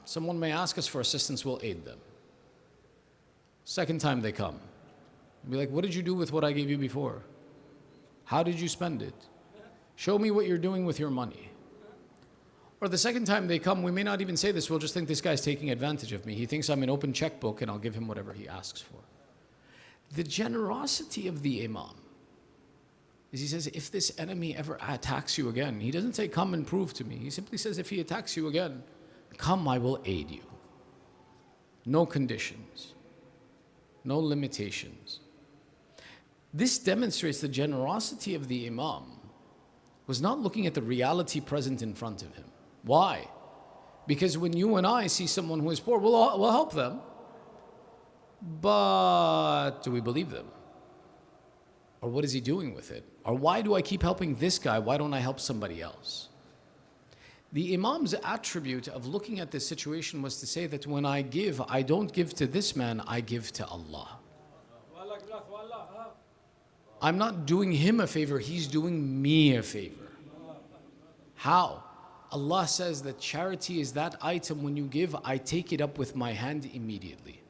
someone may ask us for assistance, we'll aid them. Second time they come, we'll be like, what did you do with what I gave you before? How did you spend it? Show me what you're doing with your money. Or the second time they come, we may not even say this, we'll just think this guy's taking advantage of me. He thinks I'm an open checkbook and I'll give him whatever he asks for. The generosity of the Imam is he says, if this enemy ever attacks you again, he doesn't say, come and prove to me. He simply says, if he attacks you again, come, I will aid you. No conditions, no limitations. This demonstrates the generosity of the Imam was not looking at the reality present in front of him. Why? Because when you and I see someone who is poor, we'll help them. But do we believe them? Or what is he doing with it? Or why do I keep helping this guy? Why don't I help somebody else? The Imam's attribute of looking at this situation was to say that when I give, I don't give to this man, I give to Allah. I'm not doing him a favor, he's doing me a favor. How? Allah says that charity is that item when you give, I take it up with my hand immediately.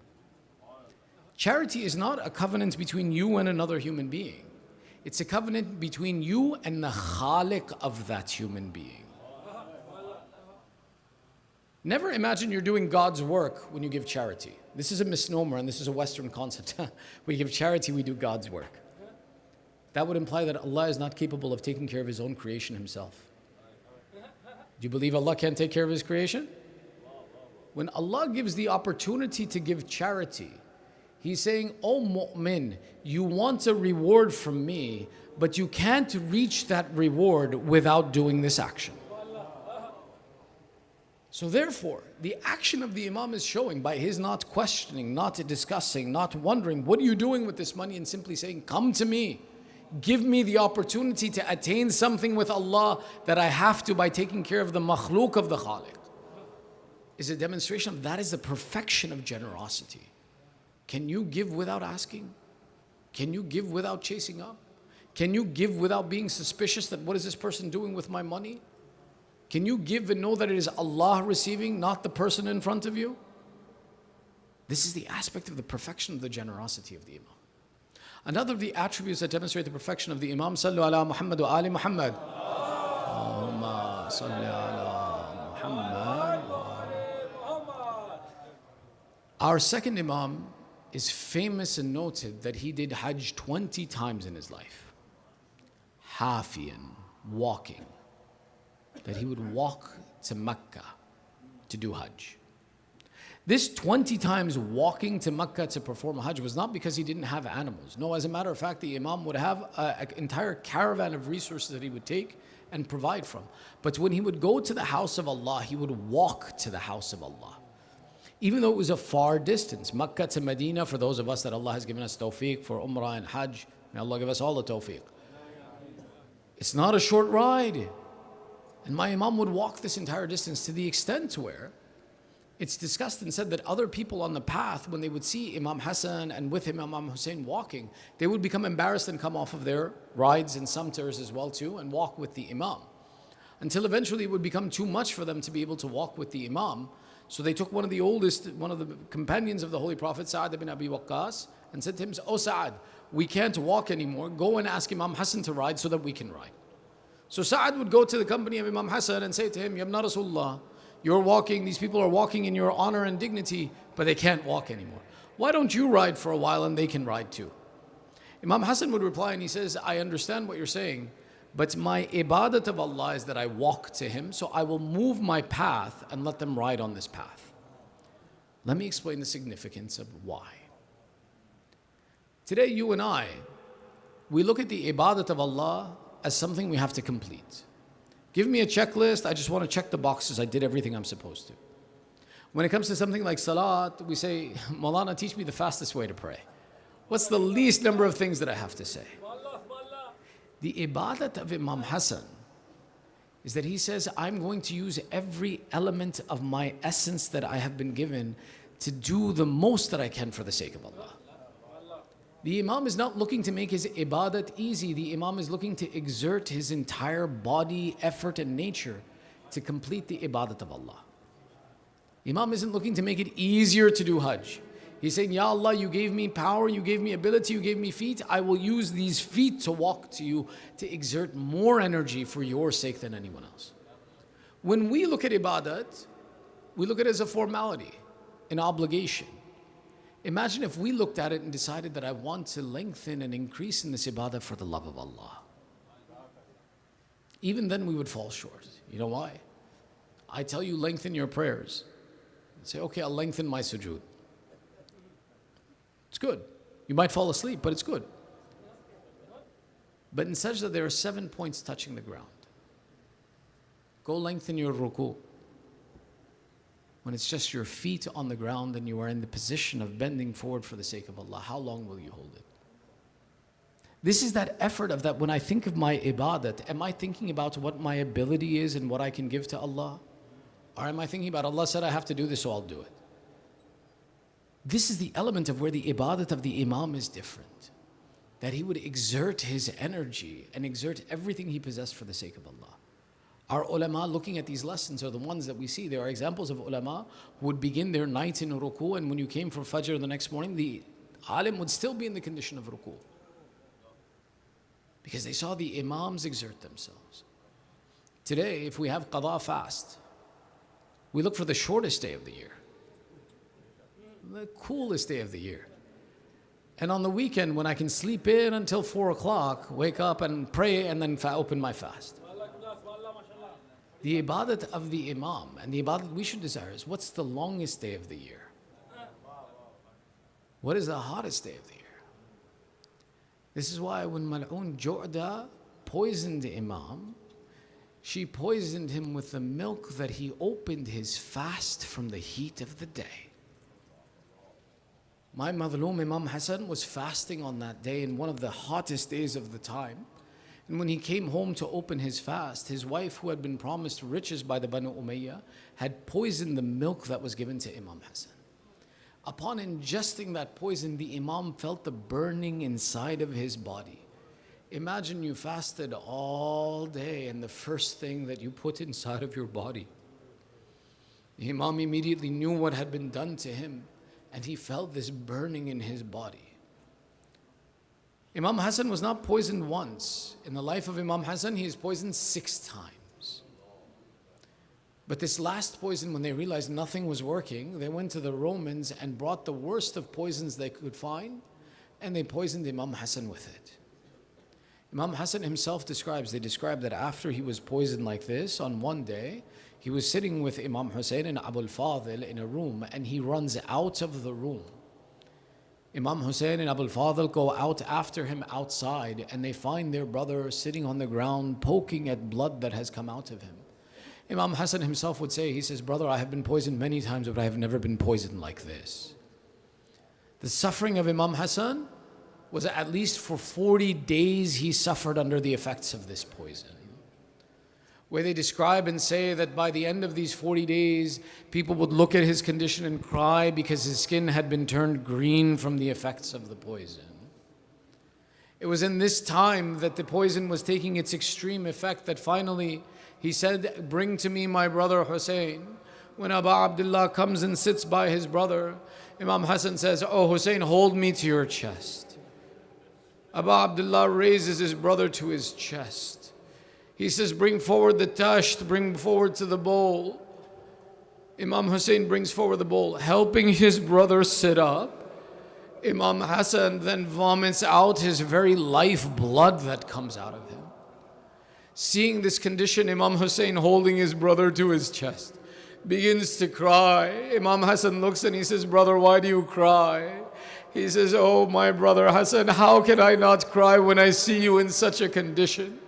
Charity is not a covenant between you and another human being. It's a covenant between you and the Khaliq of that human being. Never imagine you're doing God's work when you give charity. This is a misnomer and this is a Western concept. We give charity, we do God's work. That would imply that Allah is not capable of taking care of His own creation Himself. Do you believe Allah can't take care of His creation? When Allah gives the opportunity to give charity, He's saying, oh mu'min, you want a reward from me, but you can't reach that reward without doing this action. So therefore, the action of the Imam is showing by his not questioning, not discussing, not wondering, what are you doing with this money? And simply saying, come to me. Give me the opportunity to attain something with Allah that I have to by taking care of the makhluk of the Khaliq. Is a demonstration of that is the perfection of generosity. Can you give without asking? Can you give without chasing up? Can you give without being suspicious that what is this person doing with my money? Can you give and know that it is Allah receiving, not the person in front of you? This is the aspect of the perfection of the generosity of the Imam. Another of the attributes that demonstrate the perfection of the Imam, Sallu ala Muhammad wa ali Muhammad. Allahumma salli ala Muhammad wa ali. Our second Imam is famous and noted that he did Hajj 20 times in his life. Hafiyan, walking. That he would walk to Mecca to do Hajj. This 20 times walking to Mecca to perform Hajj was not because he didn't have animals. No, as a matter of fact, the Imam would have an entire caravan of resources that he would take and provide from. But when he would go to the house of Allah, he would walk to the house of Allah. Even though it was a far distance, Mecca to Medina, for those of us that Allah has given us tawfiq for Umrah and Hajj, may Allah give us all the tawfiq. It's not a short ride. And my Imam would walk this entire distance to the extent where it's discussed and said that other people on the path, when they would see Imam Hassan and with him Imam Hussain walking, they would become embarrassed and come off of their rides and sumters as well too and walk with the Imam. Until eventually it would become too much for them to be able to walk with the Imam. So they took one of the companions of the Holy Prophet, Sa'ad ibn Abi Waqqas, and said to him, "Oh Sa'ad, we can't walk anymore. Go and ask Imam Hassan to ride so that we can ride." So Sa'ad would go to the company of Imam Hassan and say to him, "Yabna Rasulullah, you're walking, these people are walking in your honor and dignity, but they can't walk anymore. Why don't you ride for a while and they can ride too?" Imam Hassan would reply and he says, "I understand what you're saying, but my ibadat of Allah is that I walk to Him, so I will move my path and let them ride on this path." Let me explain the significance of why. Today, you and I, we look at the ibadat of Allah as something we have to complete. Give me a checklist, I just want to check the boxes, I did everything I'm supposed to. When it comes to something like salat, we say, "Maulana, teach me the fastest way to pray. What's the least number of things that I have to say?" The ibadat of Imam Hassan is that he says, "I'm going to use every element of my essence that I have been given to do the most that I can for the sake of Allah." The Imam is not looking to make his ibadat easy. The Imam is looking to exert his entire body, effort and nature to complete the ibadat of Allah. Imam isn't looking to make it easier to do Hajj. He's saying, "Ya Allah, you gave me power, you gave me ability, you gave me feet. I will use these feet to walk to you, to exert more energy for your sake than anyone else." When we look at ibadat, we look at it as a formality, an obligation. Imagine if we looked at it and decided that I want to lengthen and increase in this ibadah for the love of Allah. Even then we would fall short. You know why? I tell you, lengthen your prayers. Say, "Okay, I'll lengthen my sujood." It's good. You might fall asleep, but it's good. But in sajda, there are 7 points touching the ground. Go lengthen your ruku. When it's just your feet on the ground and you are in the position of bending forward for the sake of Allah, how long will you hold it? This is that effort of that when I think of my ibadat, am I thinking about what my ability is and what I can give to Allah? Or am I thinking about Allah said I have to do this, so I'll do it? This is the element of where the ibadat of the Imam is different. That he would exert his energy and exert everything he possessed for the sake of Allah. Our ulama looking at these lessons are the ones that we see. There are examples of ulama who would begin their night in ruku, and when you came for fajr the next morning, the alim would still be in the condition of ruku. Because they saw the imams exert themselves. Today, if we have qada fast, we look for the shortest day of the year. The coolest day of the year. And on the weekend, when I can sleep in until 4 o'clock, wake up and pray and then open my fast. The ibadat of the Imam and the ibadat we should desire is, what's the longest day of the year? What is the hottest day of the year? This is why when Mal'un Ju'da poisoned the Imam, she poisoned him with the milk that he opened his fast from the heat of the day. My Madhloom Imam Hassan was fasting on that day in one of the hottest days of the time. And when he came home to open his fast, his wife, who had been promised riches by the Banu Umayyah, had poisoned the milk that was given to Imam Hassan. Upon ingesting that poison, the Imam felt the burning inside of his body. Imagine you fasted all day and the first thing that you put inside of your body. The Imam immediately knew what had been done to him, and he felt this burning in his body. Imam Hassan was not poisoned once. In the life of Imam Hassan, he is poisoned 6 times. But this last poison, when they realized nothing was working, they went to the Romans and brought the worst of poisons they could find, and they poisoned Imam Hassan with it. Imam Hassan himself they describe that after he was poisoned like this, on one day, he was sitting with Imam Hussain and Abul Fadl in a room, and he runs out of the room. Imam Hussain and Abul Fadl go out after him outside, and they find their brother sitting on the ground poking at blood that has come out of him. Imam Hassan himself would say, he says, brother, I have been poisoned many times, but I have never been poisoned like this. The suffering of Imam Hassan was at least for 40 days he suffered under the effects of this poison. Where they describe and say that by the end of these 40 days, people would look at his condition and cry because his skin had been turned green from the effects of the poison. It was in this time that the poison was taking its extreme effect that finally he said, bring to me my brother Hussain. When Abu Abdullah comes and sits by his brother, Imam Hassan says, oh Hussain, hold me to your chest. Abu Abdullah raises his brother to his chest. He says, bring forward the tasht, bring forward to the bowl. Imam Hussain brings forward the bowl, helping his brother sit up. Imam Hassan then vomits out his very life blood that comes out of him. Seeing this condition, Imam Hussain holding his brother to his chest, begins to cry. Imam Hassan looks and he says, brother, why do you cry? He says, oh my brother Hassan, how can I not cry when I see you in such a condition?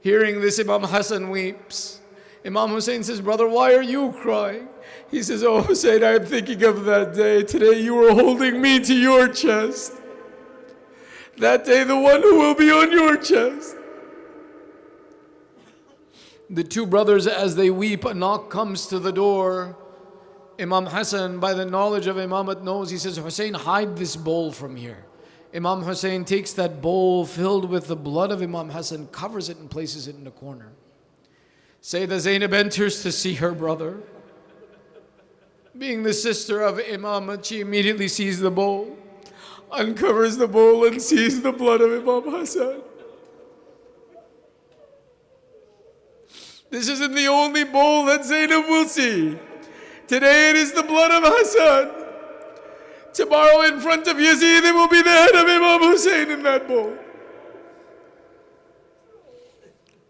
Hearing this, Imam Hassan weeps. Imam Hussain says, brother, why are you crying? He says, oh Hussain, I am thinking of that day. Today you were holding me to your chest. That day the one who will be on your chest. The 2 brothers, as they weep, a knock comes to the door. Imam Hassan, by the knowledge of Imamat, knows. He says, Hussain, hide this bowl from here. Imam Hussain takes that bowl filled with the blood of Imam Hassan, covers it and places it in a corner. Sayyidah Zainab enters to see her brother. Being the sister of Imam, she immediately sees the bowl, uncovers the bowl and sees the blood of Imam Hassan. This isn't the only bowl that Zainab will see. Today it is the blood of Hassan. Tomorrow in front of Yazid, it will be the head of Imam Hussain in that bowl.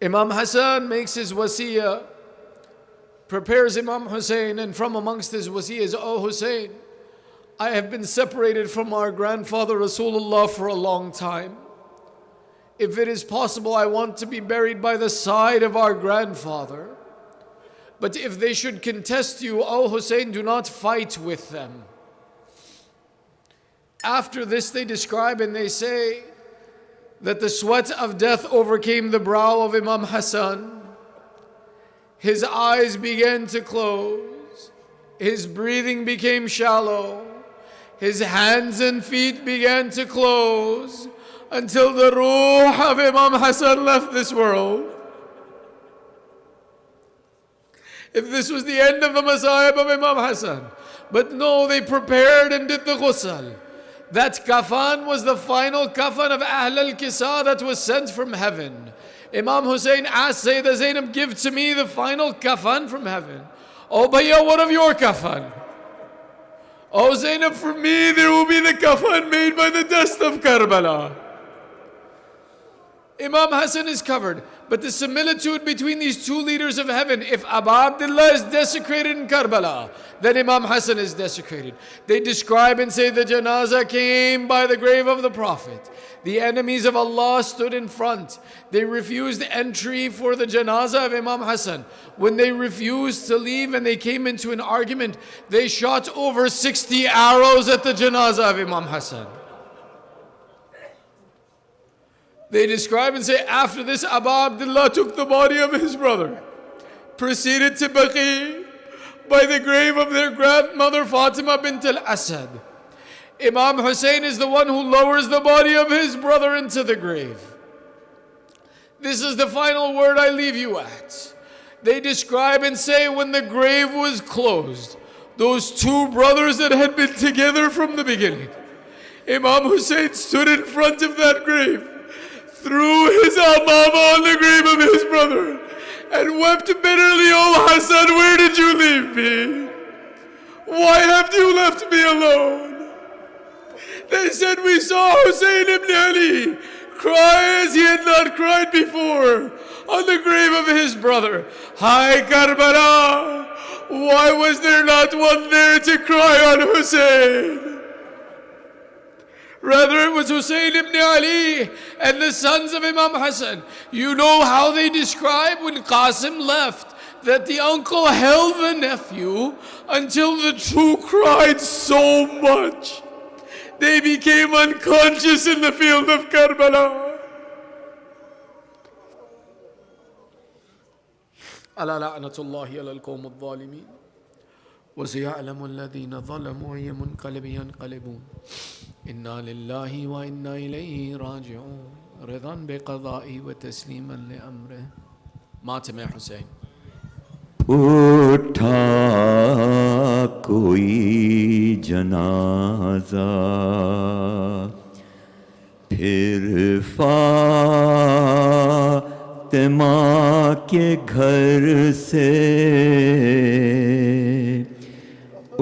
Imam Hassan makes his wasiyah, prepares Imam Hussain, and from amongst his wasiyah is, oh Hussain, I have been separated from our grandfather Rasulullah for a long time. If it is possible, I want to be buried by the side of our grandfather. But if they should contest you, oh Hussain, do not fight with them. After this, they describe and they say that the sweat of death overcame the brow of Imam Hassan. His eyes began to close. His breathing became shallow. His hands and feet began to close until the ruh of Imam Hassan left this world. If this was the end of the masayib of Imam Hassan. But no, they prepared and did the ghusl. That kafan was the final kafan of Ahl al-Kisa that was sent from heaven. Imam Hussain asked Sayyidah Zainab, give to me the final kafan from heaven. Oh Bhaiya, what of your kafan? Oh Zainab, for me there will be the kafan made by the dust of Karbala. Imam Hassan is covered. But the similitude between these 2 leaders of heaven, if Abu Abdullah is desecrated in Karbala, then Imam Hassan is desecrated. They describe and say the janazah came by the grave of the Prophet. The enemies of Allah stood in front. They refused entry for the janazah of Imam Hassan. When they refused to leave and they came into an argument, they shot over 60 arrows at the janazah of Imam Hassan. They describe and say, after this, Abu Abdullah took the body of his brother, proceeded to Baqi by the grave of their grandmother Fatima bint al-Asad. Imam Hussain is the one who lowers the body of his brother into the grave. This is the final word I leave you at. They describe and say, when the grave was closed, those 2 brothers that had been together from the beginning, Imam Hussain stood in front of that grave, threw his amama on the grave of his brother, and wept bitterly, "Oh Hasan, where did you leave me? Why have you left me alone?" They said, "We saw Hussain ibn Ali cry as he had not cried before on the grave of his brother. Hi Karbala, why was there not one there to cry on Hussain?" Rather, it was Hussain ibn Ali and the sons of Imam Hassan. You know how they describe when Qasim left, that the uncle held the nephew until the two cried so much they became unconscious in the field of Karbala. Ala la'natullahi ala al-qawm al-zalimin. وَسَيَعْلَمُ الَّذِينَ ظَلَمُوا أَيَّ مُنْقَلَبٍ يَنْقَلِبُونَ إِنَّا لِلَّهِ وَإِنَّا إِلَيْهِ رَاجِعُونَ رِضًا بِقَضَائِهِ وَتَسْلِيمًا لِأَمْرِهِ. ماتم حسین. اٹھا کوئی جنازہ پھر فاطمہ کے گھر سے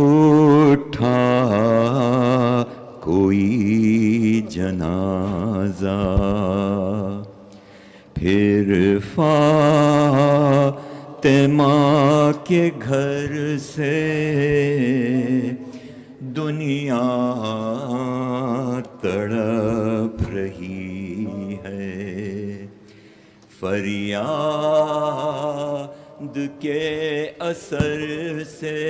اٹھا کوئی جنازہ پھر فاطمہ کے گھر سے دنیا تڑپ رہی ہے فریاد کے اثر سے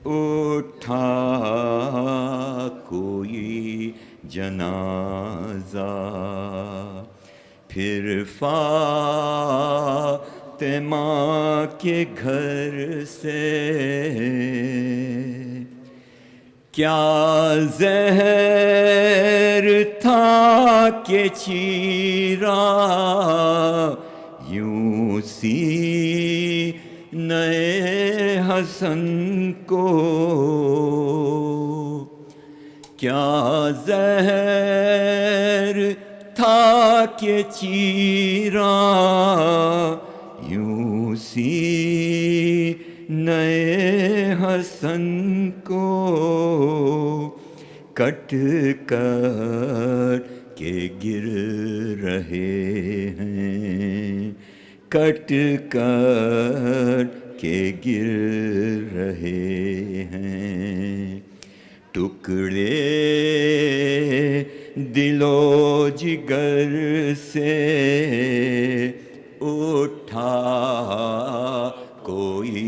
اٹھا کوئی جنازہ پھر فاطمہ کے گھر سے کیا زہر تھا کہ چیرا یوں سینہ حسن کو کیا زہر تھا کہ چیرا یوں سینہ حسن کو کٹ کر کے گر رہے ہیں کٹ کر کے گر رہے ہیں ٹکڑے دل و جگر سے اٹھا کوئی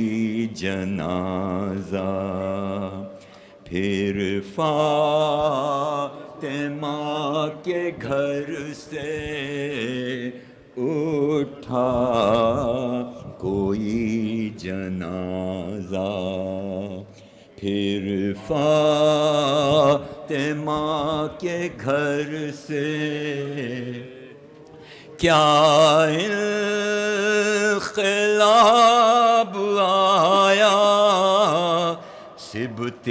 جنازہ پھر فاطمہ کے گھر سے اٹھا کوئی جنازہ پھر فاطمہ کے گھر سے کیا انقلاب آیا سبت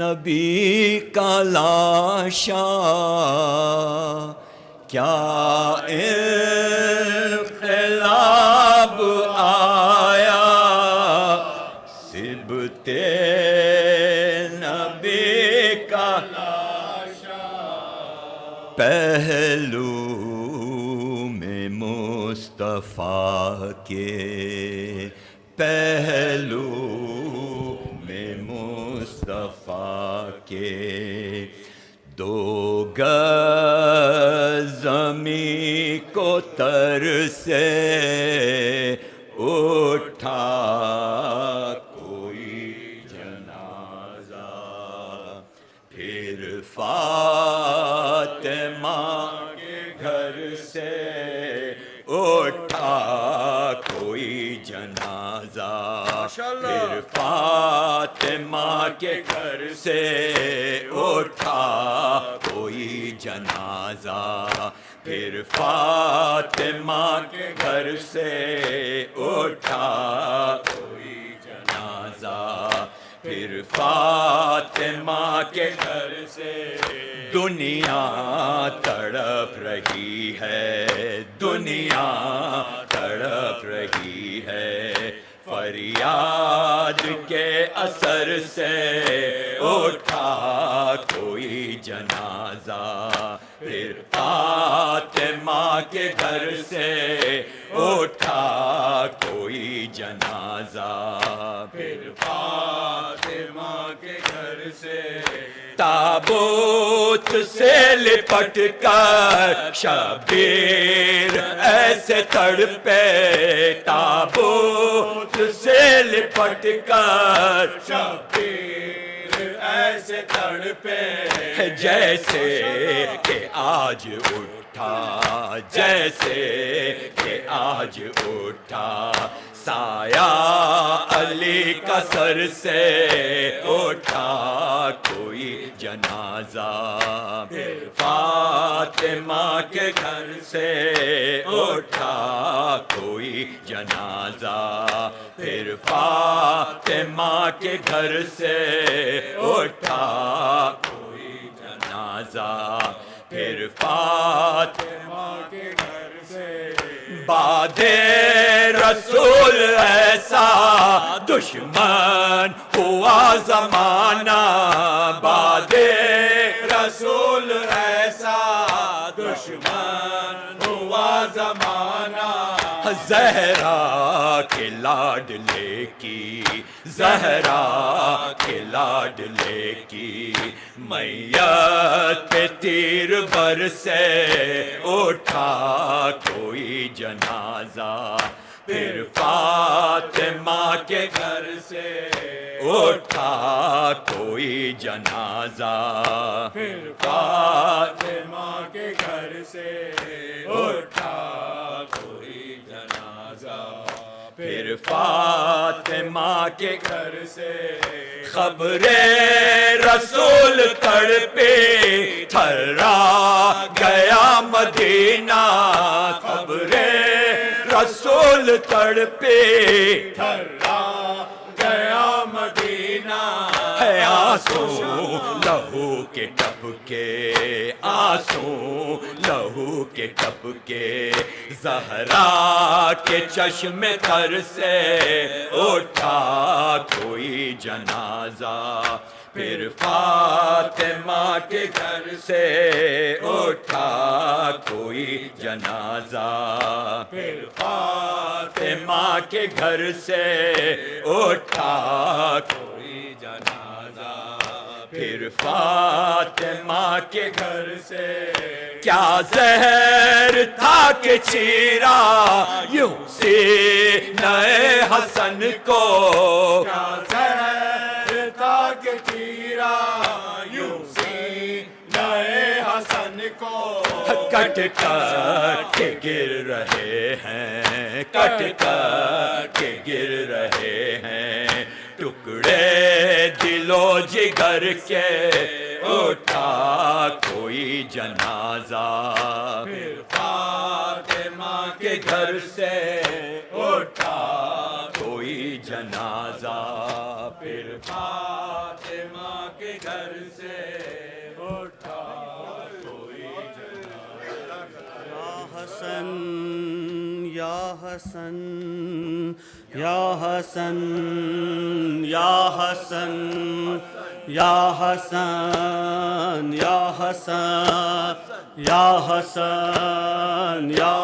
نبی کا لاشا کیا انقلاب آیا سبت نبی کا لاشا پہلو میں مصطفیٰ کے پہلو میں مصطفیٰ کے دو گز زمین کو تر سے اٹھا کوئی جنازہ پھر فاطمہ کے گھر سے اٹھا کوئی جنازہ پھر فاطمہ کے گھر سے اٹھا کوئی جنازہ پھر فاطمہ کے گھر سے اٹھا کوئی جنازہ پھر پھر فاطمہ کے گھر سے دنیا تڑپ رہی ہے، دنیا تڑپ رہی ہے، فریاد کے اثر سے اٹھا کوئی جنازہ، پھر فاطمہ کے گھر سے اٹھا کوئی جنازہ، پھر فاطمہ کے گھر سے تابوت سے لپٹ کر شبیر ایسے تڑپے، تابوت سے لپٹ کر شبیر ایسے تڑپے، جیسے کہ آج اٹھا، جیسے کہ آج اٹھا سایہ علی کا سر سے اٹھا کوئی جنازہ، پھر فاطمہ کے گھر سے اٹھا کوئی جنازہ، پھر فاطمہ کے گھر سے اٹھا کوئی جنازہ، پھر فاطمہ کے گھر سے بعد رسول ایسا دشمن ہوا زمانہ، بعد رسول ایسا دشمن ہوا زمانہ، زہرا کے لاڈلے کی، زہرا کے لاڈلے کی میت پہ تیر برسے اٹھا کوئی جنازہ، پھر فاطمہ کے گھر سے اٹھا کوئی جنازہ، پھر فاطمہ کے گھر سے اٹھا کوئی جنازہ، پھر فاطمہ کے گھر سے خبر رسول تڑپے تھرا گیا مدینہ، خبر رسول تڑپے تھرا گیا مدینہ، ہے آنسو لہو کے ٹپکے، آنسو لہو کے ٹپکے، زہرا کے چشم تر سے اٹھا کوئی جنازہ، پھر فاطمہ کے گھر سے اٹھا کوئی جنازہ، پھر فاطمہ کے گھر سے اٹھا کوئی جنازہ، پھر فاطمہ کے گھر سے کیا زہر تھا کہ چیرا یوں سینہ حسن کو، کیا زہر تھا کہ چیرا یوں سینہ حسن کو، کٹ کر کے گر رہے ہیں، کٹ کر کے گر رہے ہیں، ٹکڑے دل و جگر کے اٹھا کوئی جنازہ، پھر فاطمہ کے گھر سے اٹھا کوئی جنازہ، پھر فاطمہ کے گھر سے اٹھا کوئی جنازہ، یا حسن یا حسن یا حسن یا حسن یا حسن یا حسن یا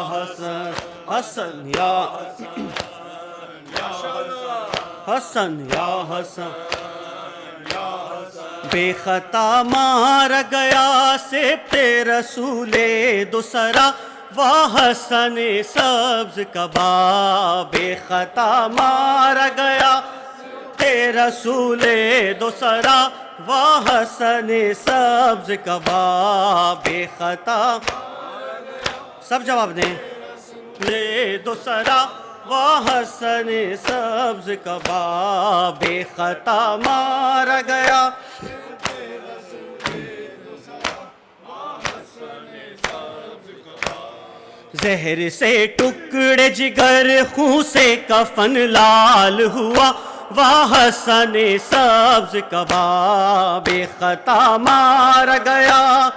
حسن یا حسن حسن یا حسن یا حسن، بے خطا مار گیا سبط رسول دوسرا واہ حسن سبز کباب، بے خطا مار گیا رسول دوسرا واہ حسن سبز کباب، بے خطا سب جواب دیں، لے دوسرا واہ حسن سبز کباب، بے خطا مارا گیا زہر سے ٹکڑے جگر، خون سے کفن لال ہوا حسن سبز کباب خطا مار گیا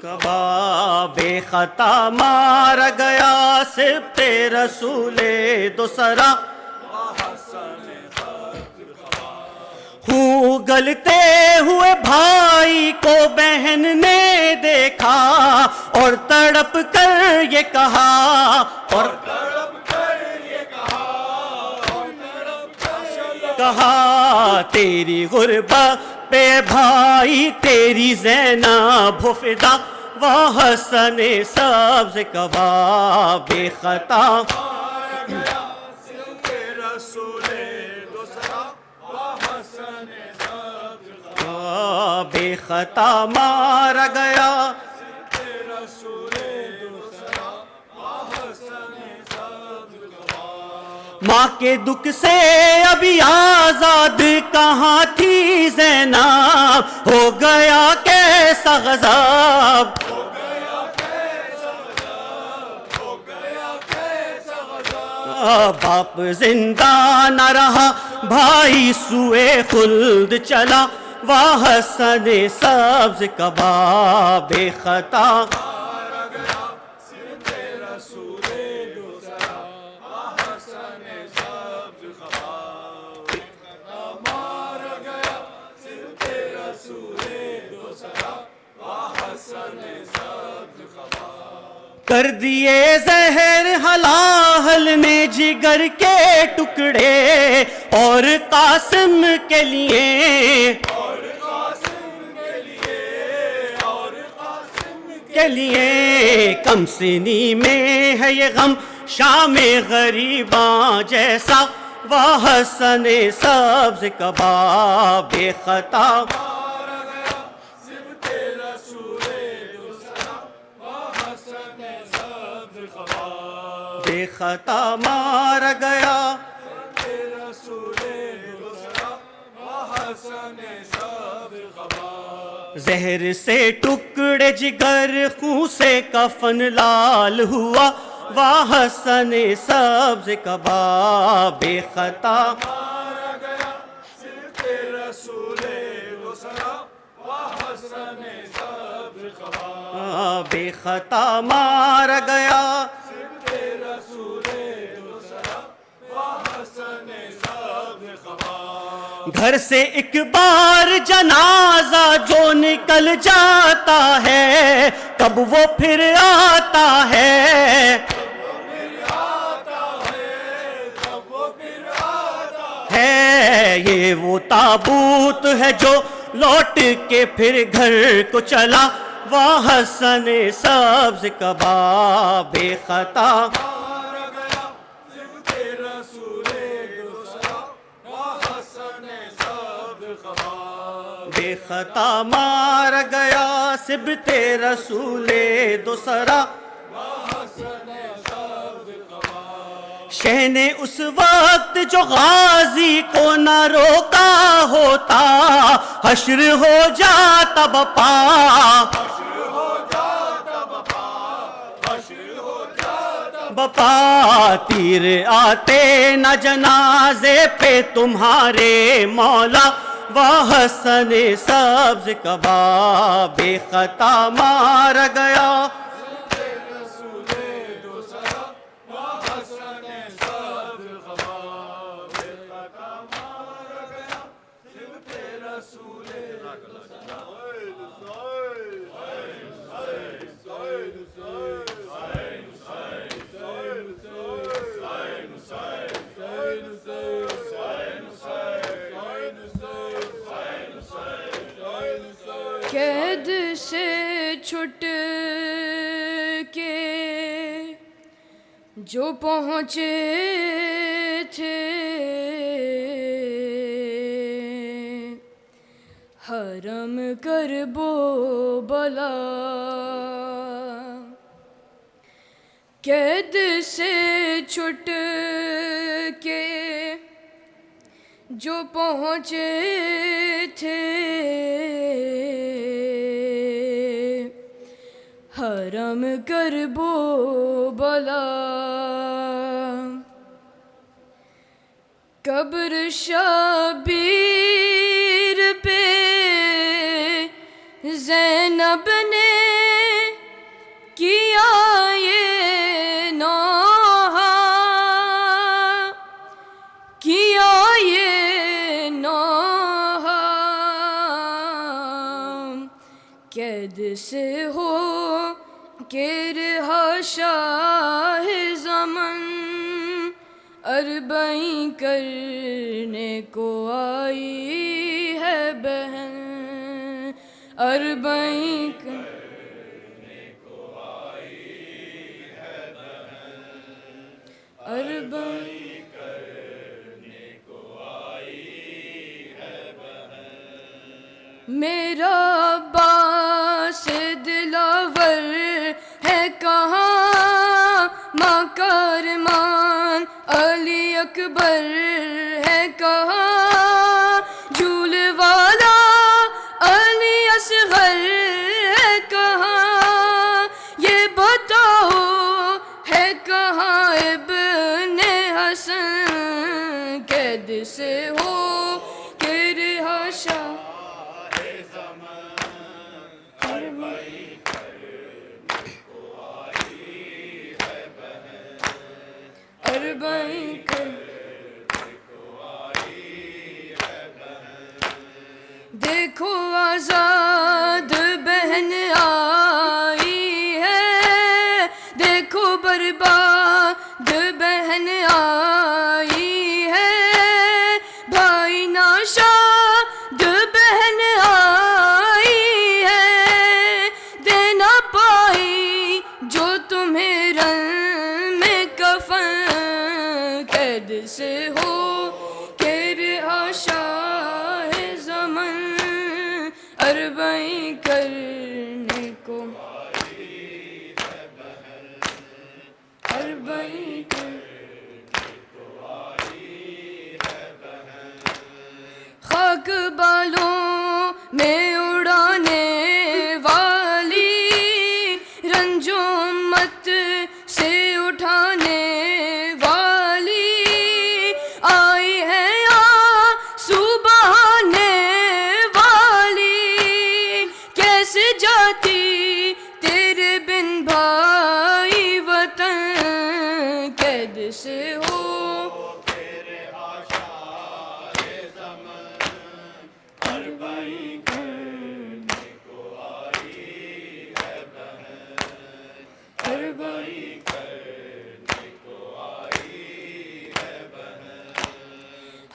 کباب خطا مار گیا سبت رسول دوسرا ہوں گلتے ہوئے بھائی کو بہن نے دیکھا اور تڑپ کر یہ کہا کہا تیری غربت پہ بھائی تیری زینب ہو فدا حسن سبز کباب خطا بے خطا مار گیا ماں کے دکھ سے ابھی آزاد کہاں تھی زینب ہو گیا کیسا غضب باپ زندہ نہ رہا بھائی سوئے خلد چلا حسن سبز کباب خطا کر دیے زہر ہلاہل نے جگر کے ٹکڑے اور قاسم کے لیے کم سنی میں ہے یہ غم شام غریباں جیسا حسن سبز کباب خطا بے خطا مار گیا زہر سے ٹکڑے جگر خون سے کفن لال ہوا حسن سبز کباب خطا بے خطا مار گیا گھر سے ایک بار جنازہ جو نکل جاتا ہے کب وہ پھر آتا ہے یہ وہ تابوت ہے جو لوٹ کے پھر گھر کو چلا حسن سبز کباب خطا بے خطا مار گیا سبت رسول دوسرا شہ نے اس وقت جو غازی کو نہ روکا ہوتا حشر ہو جاتا بپا تیر آتے نہ جنازے پہ تمہارے مولا حسن سبز کباب خطا مار گیا قید سے چھٹ کے جو پہنچے تھے حرم کرب و بلا قید سے چھٹ کے جو پہنچے تھے حرم کربو بلا قبر شبیر پہ زینب نے کیا یہ نوحہ کیا یہ نوحہ قید سے ہو کہ رہا شاہ زمن اربعین کرنے کو آئی ہے بہن اربعین کرنے کو آئی ہے بہن اربعین کرنے کو آئی ہے بہن میرا عباس دلاور ہے کہاں ماں کرمان علی اکبر ہے کہاں جھول والا علی اصغر ہے کہاں یہ بتاؤ ہے کہاں ابن حسن قید سے ہو کہ رہا شاہ اربعین کرنے کو آئی ہے بہن دیکھو آزاد بہن آئی ہے دیکھو برباد بہن آئی ہے بھائی ناشاد بہن آئی ہے دینا پائی جو تمہیں رنگ میں کفن قید سے ہو کہ رہا شاہ زمن اربعین کرنے کو اربعین کرنے کو خاک بالوں میں اڑانے والی رنج و امت سے اٹھانے سے ہو تیرے آشائے زمن اربعین کرنے کو آئی ہے بہن اربعین کرنے کو آئی ہے بہن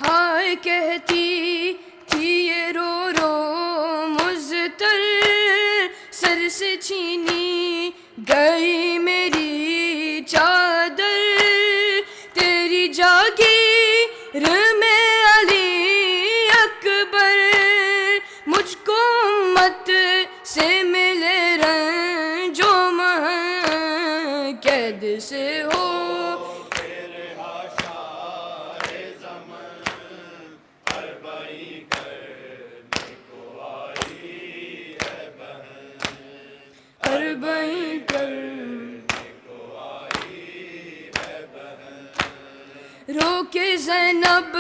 ہائے کہتی تھی یہ رو رو مزتر سر سے چھینی گئی میری چادر جاگیر میں علی اکبر مجھ کو امت سے ملے رنج و مہن قید سے ہو تیرے آشائے زمن اربعین کرنے کو آئی ہے بہن اربعین کرنے کو آئی ہے بہن رو کے زینب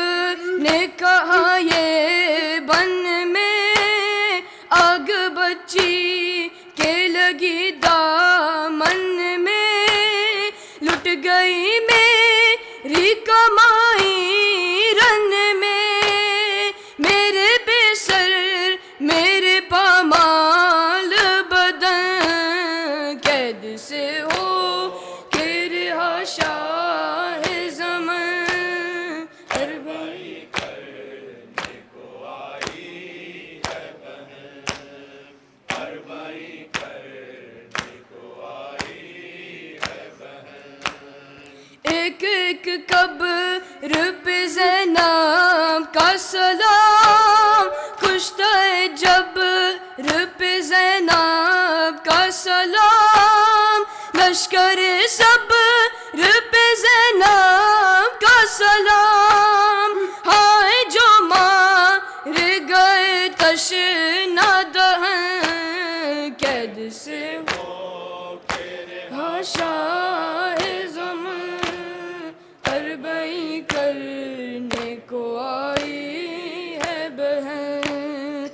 نے کہا یہ بن میں آگ بچی کے لگی دامن میں لٹ گئی میری کمائی رن میں میرے بے سر میرے پامال بدن قید سے ہو کہ رہا شاہ زمن ایک ایک قبر پہ زینب کا سلام کشتہ جب پہ زینب کا سلام لشکر سب پہ زینب کا سلام ہائے جو مار گئے تشنہ دہن قید سے ہو شاہ غم اربعین کرنے کو آئی ہے بہن،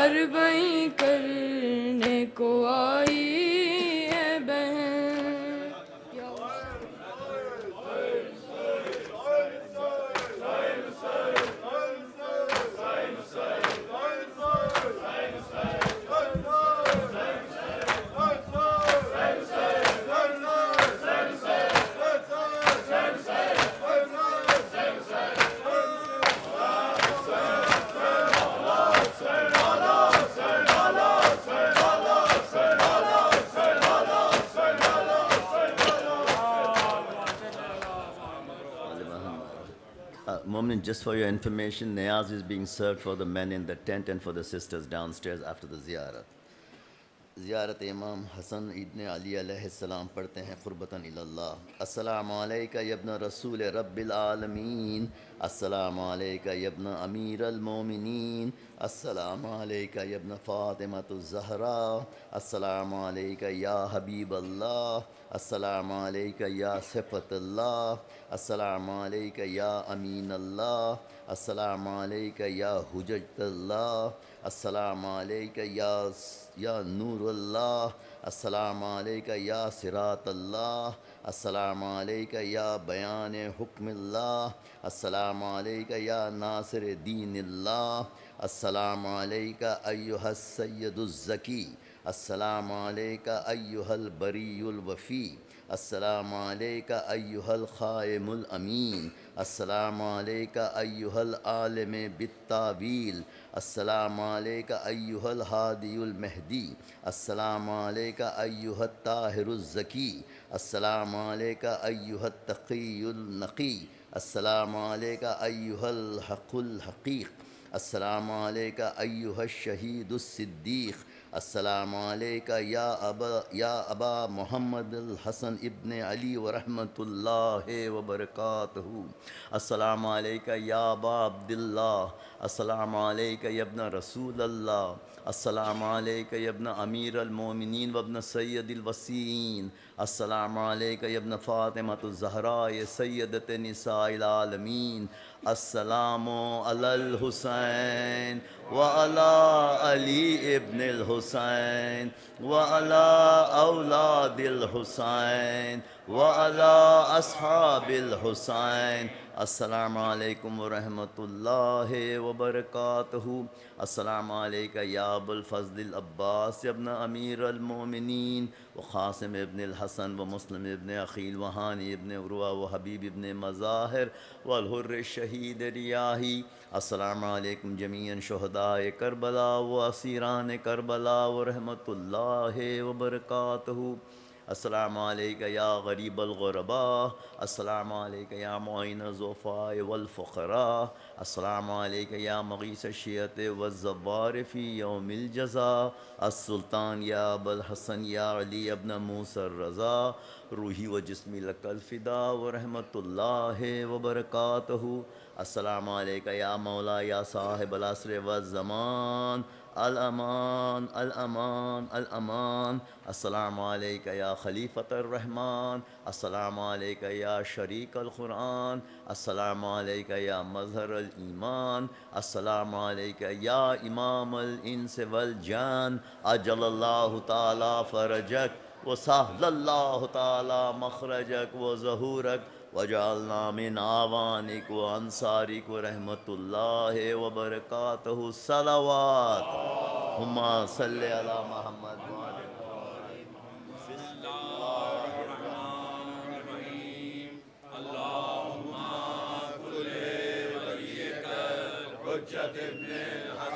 اربعین کرنے کو آئی ہے بہن. یا Moment, just for your information, Niyaz is being served for the men in the tent and for the sisters downstairs after the ziyarat. زیارت امام حسن ابن علی علیہ السلام پڑھتے ہیں قربتاً اللہ. السلام علیکہ یا ابن رسول رب العالمین، السلام علیکہ یا ابن امیر المومنین، السلام علیکہ یا ابن فاطمۃ الزہرا، السلام علیکہ یا حبیب اللہ، السلام علیکہ یا صفت اللہ، السلام علیکہ یا امین اللہ، السلام علیکہ یا حجت اللہ، السلام علیکہ یا نور اللہ، السلام علیکہ یا صراط اللہ، السلام علیکہ یا بیان حکم اللہ، السلام علیکہ یا ناصر دین اللہ، السلام علیکہ ایہا السید الزکی، السلام علیکہ ایہا البری الوفی، السلام علیکہ ایہا الخائم الامین، السلام علیکہ ایہا العالم بالتاویل، السلام علیکہ ایہا الہادی المہدی، السلام علیکہ ایہا الطاہر الزکی، السلام علیکہ ایہا التقی النقی، السلام علیکہ ایہا الحق الحقیق، السلام علیکہ ایہا الشہید الصدیق، السلام علیکہ یا ابا محمد الحسن ابن علی ورحمۃ اللہ وبرکاتہ، السلام علیکہ یا ابا عبداللہ، السلام علیکہ یا ابن رسول اللہ، السلام علیکہ یا ابن امیر المومنین وابن سید الوسیین، السلام علیکہ یا ابن فاطمۃ الزہراء سیدۃ نساء العالمین، السلام علی الحسین وعلی علی ابن الحسین وعلی اولاد الحسین وعلی اصحاب الحسین، السلام علیکم ورحمۃ اللہ وبرکاتہ، السلام علیکہ یا ابو الفضل العباس ابن امیر المومنین وقاسم ابن الحسن ومسلم ابن عقیل وہانی ابن عروہ وحبیب ابن مظاہر والحر الشہید ریاحی، السلام علیکم جمیعاً شہداء کربلا و اسیران کربلا ورحمۃ اللہ وبرکاتہ، السلام علیکہ یا غریب الغرباء، السلام علیکہ یا معین الضعفاء والفقراء، السلام علیکہ یا مغیث الشیعۃ والزوار فی یوم الجزاء، السلطان یا ابو الحسن یا علی ابن موسیٰ الرضا، روحی و جسمی لک الفدا ورحمۃ اللہ وبرکاتہ، السلام علیکہ یا مولا یا صاحب العصر والزمان، الامان الامان الامان، السلام علیکہ یا خلیفۃ الرحمن، السلام علیکہ یا شریک القرآن، السلام علیکہ یا مظہر الایمان، السلام علیکہ یا امام الانس والجان، عجل اللہ تعالی فرجک وسہل اللہ تعالی مخرجک وظہورک وجعلنا من اعوانک و انصارک ورحمۃ اللہ وبرکاتہ، صلوات اللہم صلی علی محمد وعلی بسم اللہ الرحمن الرحیم، اللہم کل ولیک الحجۃ ابن الحسن